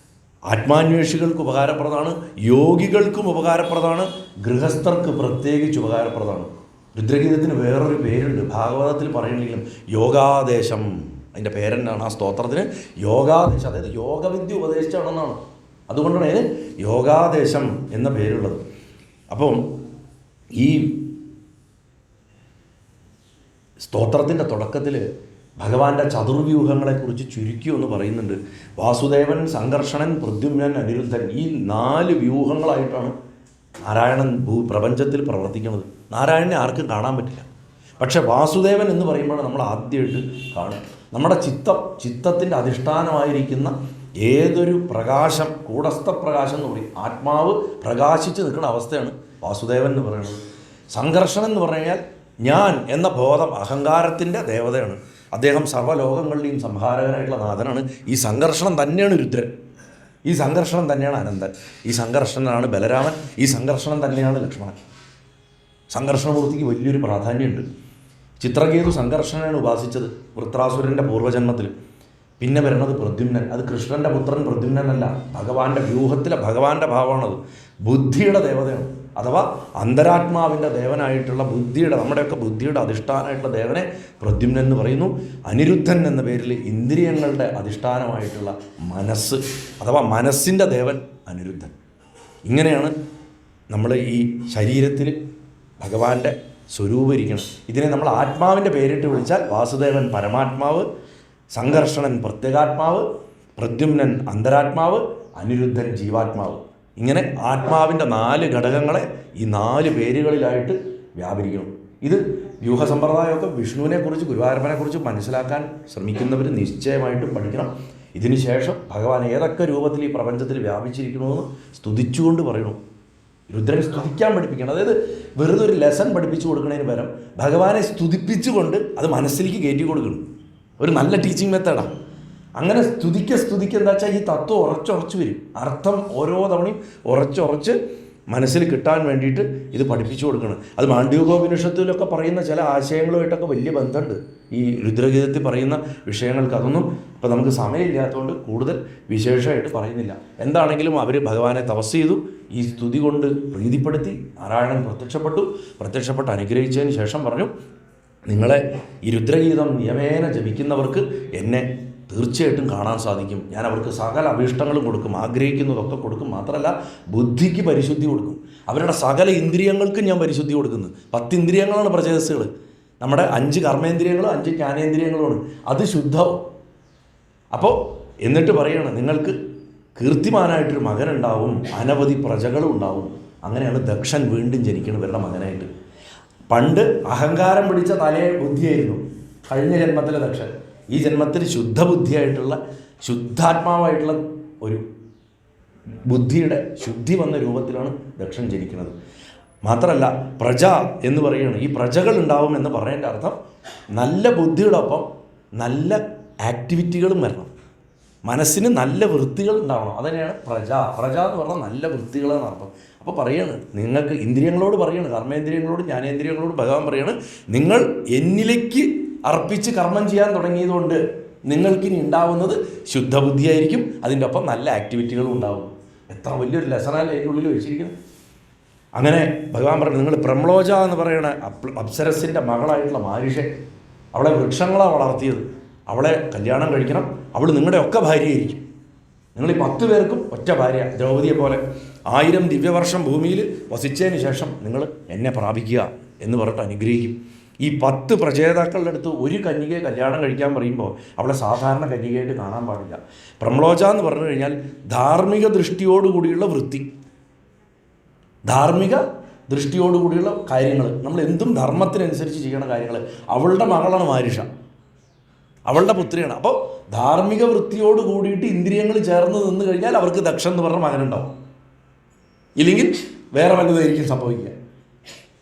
S1: ആത്മാന്വേഷികൾക്ക് ഉപകാരപ്രദമാണ്, യോഗികൾക്കും ഉപകാരപ്രദമാണ്, ഗൃഹസ്ഥർക്ക് പ്രത്യേകിച്ച് ഉപകാരപ്രദമാണ്. രുദ്രഗീതത്തിന് വേറൊരു പേരുണ്ട്, ഭാഗവതത്തിൽ പറയുന്നെങ്കിലും യോഗാദേശം, അതിൻ്റെ പേരെന്നാണ് ആ സ്തോത്രത്തിന് യോഗാദേശം, അതായത് യോഗവിദ്യ ഉപദേശിച്ചാണെന്നാണ്. അതുകൊണ്ടാണ് അതിന് യോഗാദേശം എന്ന പേരുള്ളത്. അപ്പം ഈ സ്തോത്രത്തിൻ്റെ തുടക്കത്തിൽ ഭഗവാന്റെ ചതുർവ്യൂഹങ്ങളെക്കുറിച്ച് ചുരുക്കി ഒന്ന് പറയുന്നുണ്ട്. വാസുദേവൻ, സംഘർഷണൻ, പ്രദ്യുമ്നൻ, അനിരുദ്ധൻ, ഈ 4 വ്യൂഹങ്ങളായിട്ടാണ് നാരായണൻ പ്രപഞ്ചത്തിൽ പ്രവർത്തിക്കുന്നത്. നാരായണനെ ആർക്കും കാണാൻ പറ്റില്ല. പക്ഷേ വാസുദേവൻ എന്ന് പറയുമ്പോഴാണ് നമ്മൾ ആദ്യമായിട്ട് കാണും. നമ്മുടെ ചിത്തത്തിൻ്റെ അധിഷ്ഠാനമായിരിക്കുന്ന ഏതൊരു പ്രകാശം, കൂടസ്ഥ പ്രകാശം എന്ന് പറയും, ആത്മാവ് പ്രകാശിച്ച് നിൽക്കുന്ന അവസ്ഥയാണ് വാസുദേവൻ എന്ന് പറയുന്നത്. സംഘർഷണൻ എന്ന് പറഞ്ഞാൽ ഞാൻ എന്ന ബോധം, അഹങ്കാരത്തിൻ്റെ ദേവതയാണ്. അദ്ദേഹം സർവ്വലോകങ്ങളുടെയും സംഹാരകനായിട്ടുള്ള നാഥനാണ്. ഈ സംഘർഷണം തന്നെയാണ് രുദ്രൻ, ഈ സംഘർഷണം തന്നെയാണ് അനന്തൻ, ഈ സംഘർഷണനാണ് ബലരാമൻ, ഈ സംഘർഷണം തന്നെയാണ് ലക്ഷ്മണൻ. സംഘർഷണമൂർത്തിക്ക് വലിയൊരു പ്രാധാന്യമുണ്ട്. ചിത്രകേതു സംഘർഷണനാണ് ഉപാസിച്ചത് വൃത്രാസുരൻ്റെ പൂർവ്വജന്മത്തിൽ. പിന്നെ വരുന്നത് പ്രദ്യുമ്നൻ, അത് കൃഷ്ണൻ്റെ പുത്രൻ പ്രദ്യുമ്നനല്ല, ഭഗവാന്റെ വ്യൂഹത്തിലെ ഭഗവാന്റെ ഭാവമാണത്. ബുദ്ധിയുടെ ദേവതയാണ്, അഥവാ അന്തരാത്മാവിൻ്റെ ദേവനായിട്ടുള്ള ബുദ്ധിയുടെ, നമ്മുടെയൊക്കെ ബുദ്ധിയുടെ അധിഷ്ഠാനമായിട്ടുള്ള ദേവനെ പ്രദ്യുമ്നൻ എന്ന് പറയുന്നു. അനിരുദ്ധൻ എന്ന പേരിൽ ഇന്ദ്രിയങ്ങളുടെ അധിഷ്ഠാനമായിട്ടുള്ള മനസ്സ്, അഥവാ മനസ്സിൻ്റെ ദേവൻ അനിരുദ്ധൻ. ഇങ്ങനെയാണ് നമ്മൾ ഈ ശരീരത്തിൽ ഭഗവാന്റെ സ്വരൂപം ഇരിക്കണം. ഇതിനെ നമ്മൾ ആത്മാവിൻ്റെ പേരിട്ട് വിളിച്ചാൽ വാസുദേവൻ പരമാത്മാവ്, സംഘർഷണൻ പ്രത്യേകാത്മാവ്, പ്രദ്യുമ്നൻ അന്തരാത്മാവ്, അനിരുദ്ധൻ ജീവാത്മാവ്. ഇങ്ങനെ ആത്മാവിൻ്റെ 4 ഘടകങ്ങളെ ഈ 4 പേരുകളിലായിട്ട് വ്യാപരിക്കണം. ഇത് വ്യൂഹസമ്പ്രദായമൊക്കെ വിഷ്ണുവിനെക്കുറിച്ച്, ഗുരുവായൂരപ്പനെക്കുറിച്ച് മനസ്സിലാക്കാൻ ശ്രമിക്കുന്നവർ നിശ്ചയമായിട്ടും പഠിക്കണം. ഇതിനു ശേഷം ഭഗവാൻ ഏതൊക്കെ രൂപത്തിൽ ഈ പ്രപഞ്ചത്തിൽ വ്യാപിച്ചിരിക്കണമെന്ന് സ്തുതിച്ചുകൊണ്ട് പറയണം. രുദ്രനെ സ്തുതിക്കാൻ പഠിപ്പിക്കണം. അതായത് വെറുതെ ഒരു ലെസൺ പഠിപ്പിച്ചു കൊടുക്കുന്നതിന് പകരം ഭഗവാനെ സ്തുതിപ്പിച്ചുകൊണ്ട് അത് മനസ്സിലേക്ക് കയറ്റി കൊടുക്കണം. ഒരു നല്ല ടീച്ചിങ് മെത്തേഡാണ്. അങ്ങനെ സ്തുതിക്ക എന്താ വെച്ചാൽ ഈ തത്വം ഉറച്ചുറച്ച് വരും. അർത്ഥം ഓരോ തവണയും ഉറച്ചുറച്ച് മനസ്സിൽ കിട്ടാൻ വേണ്ടിയിട്ട് ഇത് പഠിപ്പിച്ചു കൊടുക്കണം. അത് മാണ്ഡ്യൂകോപനിഷത്തിലൊക്കെ പറയുന്ന ചില ആശയങ്ങളുമായിട്ടൊക്കെ വലിയ ബന്ധമുണ്ട് ഈ രുദ്രഗീതത്തിൽ പറയുന്ന വിഷയങ്ങൾക്ക്. അതൊന്നും ഇപ്പോൾ നമുക്ക് സമയമില്ലാത്തതുകൊണ്ട് കൂടുതൽ വിശേഷമായിട്ട് പറയുന്നില്ല. എന്താണെങ്കിലും അവർ ഭഗവാനെ തപസ് ചെയ്തു, ഈ സ്തുതി കൊണ്ട് പ്രീതിപ്പെടുത്തി. നാരായണൻ പ്രത്യക്ഷപ്പെട്ട് അനുഗ്രഹിച്ചതിന് ശേഷം പറഞ്ഞു, നിങ്ങളെ ഈ രുദ്രഗീതം നിയമേന ജപിക്കുന്നവർക്ക് എന്നെ തീർച്ചയായിട്ടും കാണാൻ സാധിക്കും. ഞാൻ അവർക്ക് സകല അഭീഷ്ടങ്ങളും കൊടുക്കും, ആഗ്രഹിക്കുന്നതൊക്കെ കൊടുക്കും. മാത്രമല്ല ബുദ്ധിക്ക് പരിശുദ്ധി കൊടുക്കും. അവരുടെ സകല ഇന്ദ്രിയങ്ങൾക്കും ഞാൻ പരിശുദ്ധി കൊടുക്കുന്നു. 10 ഇന്ദ്രിയങ്ങളാണ് പ്രചേതസ്സുകൾ. നമ്മുടെ 5 കർമ്മേന്ദ്രിയങ്ങളും 5 ജ്ഞാനേന്ദ്രിയങ്ങളുമാണ്. അത് ശുദ്ധവും. അപ്പോൾ എന്നിട്ട് പറയുകയാണ്, നിങ്ങൾക്ക് കീർത്തിമാനായിട്ടൊരു മകനുണ്ടാവും, അനവധി പ്രജകളും ഉണ്ടാവും. അങ്ങനെയാണ് ദക്ഷൻ വീണ്ടും ജനിക്കുന്നത് ഇവരുടെ മകനായിട്ട്. പണ്ട് അഹങ്കാരം പിടിച്ച തലേ ബുദ്ധിയായിരുന്നു കഴിഞ്ഞ ജന്മത്തിലെ ദക്ഷൻ. ഈ ജന്മത്തിൽ ശുദ്ധബുദ്ധിയായിട്ടുള്ള, ശുദ്ധാത്മാവായിട്ടുള്ള ഒരു ബുദ്ധിയുടെ ശുദ്ധി വന്ന രൂപത്തിലാണ് ദക്ഷൻ ജനിക്കുന്നത്. മാത്രമല്ല പ്രജ എന്ന് പറയുകയാണ്. ഈ പ്രജകൾ ഉണ്ടാവും എന്ന് പറയുന്നതിൻ്റെ അർത്ഥം നല്ല ബുദ്ധിയോടൊപ്പം നല്ല ആക്ടിവിറ്റികളും വരണം, മനസ്സിന് നല്ല വൃത്തികൾ ഉണ്ടാവണം. അതുതന്നെയാണ് പ്രജ എന്ന് പറഞ്ഞാൽ നല്ല വൃത്തികളെന്ന് അർത്ഥം. അപ്പോൾ പറയാണ്, നിങ്ങൾക്ക് ഇന്ദ്രിയങ്ങളോട് പറയാണ്, കർമ്മേന്ദ്രിയങ്ങളോട് ജ്ഞാനേന്ദ്രിയങ്ങളോട് ഭഗവാൻ പറയാണ്, നിങ്ങൾ എന്നിലേക്ക് അർപ്പിച്ച് കർമ്മം ചെയ്യാൻ തുടങ്ങിയതുകൊണ്ട് നിങ്ങൾക്കിനി ഉണ്ടാവുന്നത് ശുദ്ധബുദ്ധിയായിരിക്കും. അതിൻ്റെ ഒപ്പം നല്ല ആക്ടിവിറ്റികളും ഉണ്ടാവും. എത്ര വലിയൊരു ലെസണല്ലേ അതിനുള്ളിൽ വെച്ചിരിക്കുന്നത്. അങ്ങനെ ഭഗവാൻ പറഞ്ഞു, നിങ്ങൾ പ്രംലോജ എന്ന് പറയുന്ന അപ്സരസിൻ്റെ മകളായിട്ടുള്ള മാരിഷെ, അവളെ വൃക്ഷങ്ങളാണ് വളർത്തിയത്, അവളെ കല്യാണം കഴിക്കണം, അവൾ നിങ്ങളുടെ ഒക്കെ ഭാര്യയായിരിക്കും. നിങ്ങൾ ഈ 10 പേർക്കും ഒറ്റ ഭാര്യ, ദ്രൗപദിയെ പോലെ 1000 ദിവ്യവർഷം ഭൂമിയിൽ വസിച്ചതിന് ശേഷം നിങ്ങൾ എന്നെ പ്രാപിക്കുക എന്ന് പറഞ്ഞിട്ട് അനുഗ്രഹിക്കും. ഈ 10 പ്രചേതാക്കളുടെ അടുത്ത് ഒരു കന്യകയെ കല്യാണം കഴിക്കാൻ പറയുമ്പോൾ അവളെ സാധാരണ കന്യകയായിട്ട് കാണാൻ പാടില്ല. പ്രംലോജ എന്ന് പറഞ്ഞു കഴിഞ്ഞാൽ ധാർമ്മിക ദൃഷ്ടിയോടുകൂടിയുള്ള വൃത്തി, ധാർമ്മിക ദൃഷ്ടിയോടുകൂടിയുള്ള കാര്യങ്ങൾ, നമ്മൾ എന്തും ധർമ്മത്തിനനുസരിച്ച് ചെയ്യണ കാര്യങ്ങൾ. അവളുടെ മകളാണ് മാരിഷ, അവളുടെ പുത്രിയാണ്. അപ്പോൾ ധാർമ്മിക വൃത്തിയോട് കൂടിയിട്ട് ഇന്ദ്രിയങ്ങൾ ചേർന്ന് നിന്ന് കഴിഞ്ഞാൽ അവർക്ക് ദക്ഷൻ എന്ന് പറഞ്ഞ മകനുണ്ടാവും. ഇല്ലെങ്കിൽ വേറെ വല്ലതായിരിക്കും സംഭവിക്കുക.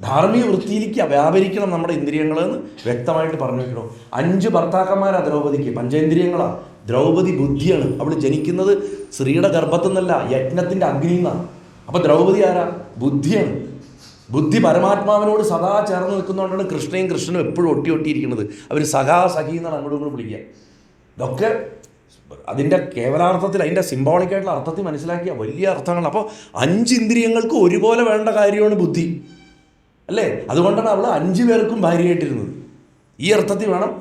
S1: ധാർമ്മിക വൃത്തിയിലേക്ക് വ്യാപരിക്കണം നമ്മുടെ ഇന്ദ്രിയങ്ങളെന്ന് വ്യക്തമായിട്ട് പറഞ്ഞു വയ്ക്കണം. 5 ഭർത്താക്കന്മാരാണ് ദ്രൗപദിക്ക്, പഞ്ചേന്ദ്രിയങ്ങളാണ്. ദ്രൗപദി ബുദ്ധിയാണ്. അവൾ ജനിക്കുന്നത് സ്ത്രീയുടെ ഗർഭത്തിൽ നിന്നല്ല, യജ്ഞത്തിൻ്റെ അഗ്നിയിൽ നിന്നാണ്. അപ്പോൾ ദ്രൗപദി ആരാ? ബുദ്ധിയാണ്. ബുദ്ധി പരമാത്മാവിനോട് സദാ ചേർന്ന് നിൽക്കുന്നതുകൊണ്ടാണ് കൃഷ്ണനും എപ്പോഴും ഒട്ടിയിരിക്കുന്നത്. അവർ സഖാ സഖി എന്നാണ് അങ്ങോട്ടും ഇങ്ങോട്ടും വിളിക്കുക. ഇതൊക്കെ അതിൻ്റെ കേവലാർത്ഥത്തിൽ, അതിൻ്റെ സിംബോളിക്കായിട്ടുള്ള അർത്ഥത്തിൽ മനസ്സിലാക്കിയ വലിയ അർത്ഥങ്ങൾ. അപ്പോൾ 5 ഇന്ദ്രിയങ്ങൾക്ക് ഒരുപോലെ വേണ്ട കാര്യമാണ് ബുദ്ധി, അല്ലേ? അതുകൊണ്ടാണ് അവൾ 5 പേർക്കും ഭാര്യയായിട്ടിരുന്നത്. ഈ അർത്ഥത്തിൽ വേണം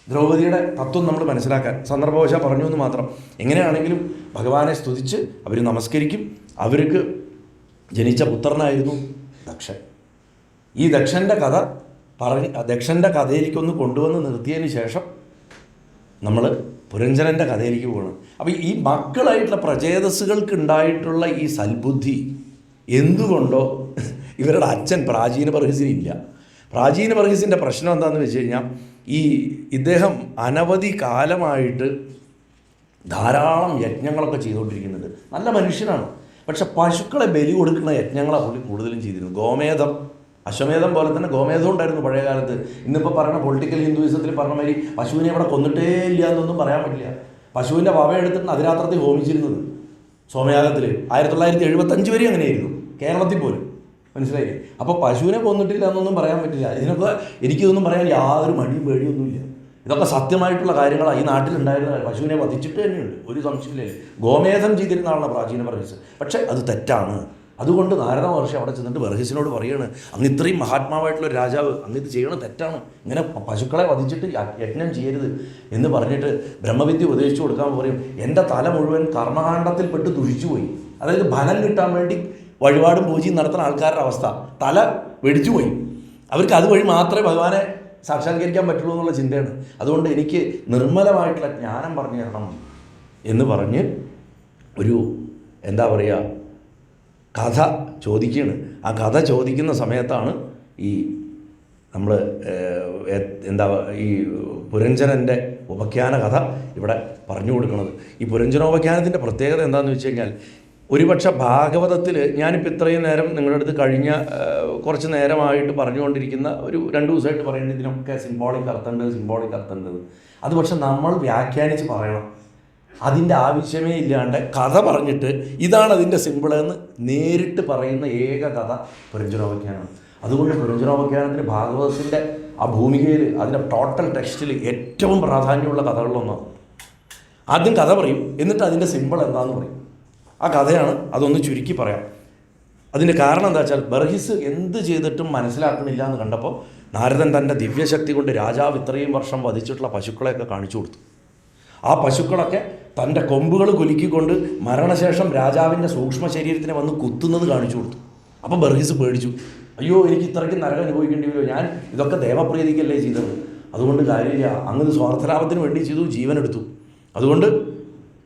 S1: ദ്രൗപദിയുടെ തത്വം നമ്മൾ മനസ്സിലാക്കാൻ. സന്ദർഭവശാൽ പറഞ്ഞു എന്ന് മാത്രം. എങ്ങനെയാണെങ്കിലും ഭഗവാനെ സ്തുതിച്ച് അവർ നമസ്കരിക്കും. അവർക്ക് ജനിച്ച പുത്രനായിരുന്നു ദക്ഷൻ. ഈ ദക്ഷൻ്റെ കഥ ദക്ഷൻ്റെ കഥയിലേക്കൊന്ന് കൊണ്ടുവന്ന് നിർത്തിയതിന് ശേഷം നമ്മൾ പുരഞ്ജനൻ്റെ കഥയിലേക്ക് പോകണം. അപ്പോൾ ഈ മക്കളായിട്ടുള്ള പ്രചേതസ്സുകൾക്ക് ഉണ്ടായിട്ടുള്ള ഈ സൽബുദ്ധി എന്തുകൊണ്ടോ ഇവരുടെ അച്ഛൻ പ്രാചീന ബർഹിസിനില്ല. പ്രാചീന ബർഹിസിൻ്റെ പ്രശ്നം എന്താണെന്ന് വെച്ച് കഴിഞ്ഞാൽ, ഇദ്ദേഹം അനവധി കാലമായിട്ട് ധാരാളം യജ്ഞങ്ങളൊക്കെ ചെയ്തുകൊണ്ടിരിക്കുന്നുണ്ട്. നല്ല മനുഷ്യനാണ്. പക്ഷെ പശുക്കളെ ബലി കൊടുക്കുന്ന യജ്ഞങ്ങളാണ് പുള്ളി കൂടുതലും ചെയ്തിരുന്നത്. ഗോമേധം, അശ്വമേധം പോലെ തന്നെ ഗോമേധം ഉണ്ടായിരുന്നു പഴയ കാലത്ത്. ഇന്നിപ്പോൾ പറയുന്ന പൊളിറ്റിക്കൽ ഹിന്ദുയിസത്തിൽ പറഞ്ഞ മാതിരി പശുവിനെ ഇവിടെ കൊന്നിട്ടേ ഇല്ല എന്നൊന്നും പറയാൻ പറ്റില്ല. പശുവിൻ്റെ വവ എടുത്തിട്ട് അതിരാത്രത്തിൽ ഹോമിച്ചിരുന്നത് സോമയാഗത്തിൽ 1975 വരെ അങ്ങനെയായിരുന്നു, കേരളത്തിൽ പോലും. മനസ്സിലായില്ലേ? അപ്പോൾ പശുവിനെ കൊന്നിട്ടില്ല എന്നൊന്നും പറയാൻ പറ്റില്ല. ഇതിനൊക്കെ എനിക്കിതൊന്നും പറയാൻ യാതൊരു മടിയും പേടിയൊന്നുമില്ല. ഇതൊക്കെ സത്യമായിട്ടുള്ള കാര്യങ്ങളാണ്. ഈ നാട്ടിലുണ്ടായിരുന്ന പശുവിനെ വധിച്ചിട്ട് തന്നെയുണ്ട്, ഒരു സംശയമില്ലേ. ഗോമേധം ചെയ്തിരുന്ന ആളാണ് പ്രാചീന ബർഹിസ്. പക്ഷേ അത് തെറ്റാണ്. അതുകൊണ്ട് നാരദ മഹർഷി അവിടെ ചെന്നിട്ട് ബർഹിസിനോട് പറയാണ്, അങ്ങ് ഇത്രയും മഹാത്മാവായിട്ടുള്ള രാജാവ്, അങ്ങ് ഇത് ചെയ്യണം തെറ്റാണ്, ഇങ്ങനെ പശുക്കളെ വധിച്ചിട്ട് യജ്ഞം ചെയ്യരുത് എന്ന് പറഞ്ഞിട്ട് ബ്രഹ്മവിദ്യ ഉപദേശിച്ചു കൊടുക്കാൻ പറയും. എൻ്റെ തല മുഴുവൻ കർമ്മകാണ്ഡത്തിൽപ്പെട്ട് ദുഷിച്ചുപോയി. അതായത് ഫലം കിട്ടാൻ വേണ്ടി വഴിപാടും പൂജയും നടത്തുന്ന ആൾക്കാരുടെ അവസ്ഥ. തല വെടിച്ചുപോയി. അവർക്ക് അതുവഴി മാത്രമേ ഭഗവാനെ സാക്ഷാത്കരിക്കാൻ പറ്റുള്ളൂ എന്നുള്ള ചിന്തയാണ്. അതുകൊണ്ട് എനിക്ക് നിർമ്മലമായിട്ടുള്ള ജ്ഞാനം പറഞ്ഞു തരണം എന്ന് പറഞ്ഞ് ഒരു എന്താ പറയുക കഥ ചോദിക്കുകയാണ്. ആ കഥ ചോദിക്കുന്ന സമയത്താണ് ഈ നമ്മൾ ഈ പുരഞ്ജനൻ്റെ ഉപഖ്യാന കഥ ഇവിടെ പറഞ്ഞു കൊടുക്കുന്നത്. ഈ പുരഞ്ജനോപഖ്യാനത്തിൻ്റെ പ്രത്യേകത എന്താണെന്ന് വെച്ച് കഴിഞ്ഞാൽ, ഒരുപക്ഷെ ഭാഗവതത്തിൽ ഞാനിപ്പോൾ ഇത്രയും നേരം നിങ്ങളുടെ അടുത്ത് കഴിഞ്ഞ കുറച്ച് നേരമായിട്ട് പറഞ്ഞുകൊണ്ടിരിക്കുന്ന ഒരു 2 ദിവസമായിട്ട് പറയുന്നത് ഇതിനൊക്കെ സിംബോളിക് അർത്ഥമുണ്ട്. അത് പക്ഷെ നമ്മൾ വ്യാഖ്യാനിച്ച് പറയണം. അതിൻ്റെ ആവശ്യമേ ഇല്ലാണ്ട് കഥ പറഞ്ഞിട്ട് ഇതാണ് അതിൻ്റെ സിമ്പിളെന്ന് നേരിട്ട് പറയുന്ന ഏക കഥ പുരഞ്ജനോപഖ്യാനമാണ്. അതുകൊണ്ട് പുരഞ്ജനോപഖ്യാനത്തിന് ഭാഗവതത്തിൻ്റെ ആ ഭൂമികയിൽ, അതിൻ്റെ ടോട്ടൽ ടെക്സ്റ്റിൽ ഏറ്റവും പ്രാധാന്യമുള്ള കഥകളിലൊന്നാണ്. ആദ്യം കഥ പറയും, എന്നിട്ട് അതിൻ്റെ സിമ്പിൾ എന്താണെന്ന് പറയും. ആ കഥയാണ്. അതൊന്ന് ചുരുക്കി പറയാം. അതിൻ്റെ കാരണം എന്താ വെച്ചാൽ, ബർഹിസ് എന്ത് ചെയ്തിട്ടും മനസ്സിലാക്കണില്ല എന്ന് കണ്ടപ്പോൾ നാരദൻ തൻ്റെ ദിവ്യശക്തി കൊണ്ട് രാജാവ് ഇത്രയും വർഷം വധിച്ചിട്ടുള്ള പശുക്കളെയൊക്കെ കാണിച്ചു കൊടുത്തു. ആ പശുക്കളൊക്കെ തൻ്റെ കൊമ്പുകൾ കുലുക്കിക്കൊണ്ട് മരണശേഷം രാജാവിൻ്റെ സൂക്ഷ്മ ശരീരത്തിനെ വന്ന് കുത്തുന്നത് കാണിച്ചു കൊടുത്തു. അപ്പോൾ ബർഹിസ് പേടിച്ചു. അയ്യോ, എനിക്ക് ഇത്രയ്ക്ക് നരകം അനുഭവിക്കേണ്ടി വരുമോ, ഞാൻ ഇതൊക്കെ ദേവപ്രീതിക്കല്ലേ ചെയ്തത്, അതുകൊണ്ട് കാര്യമില്ല, അങ്ങനെ സ്വാർത്ഥലാഭത്തിന് വേണ്ടി ചെയ്തു, ജീവനെടുത്തു. അതുകൊണ്ട്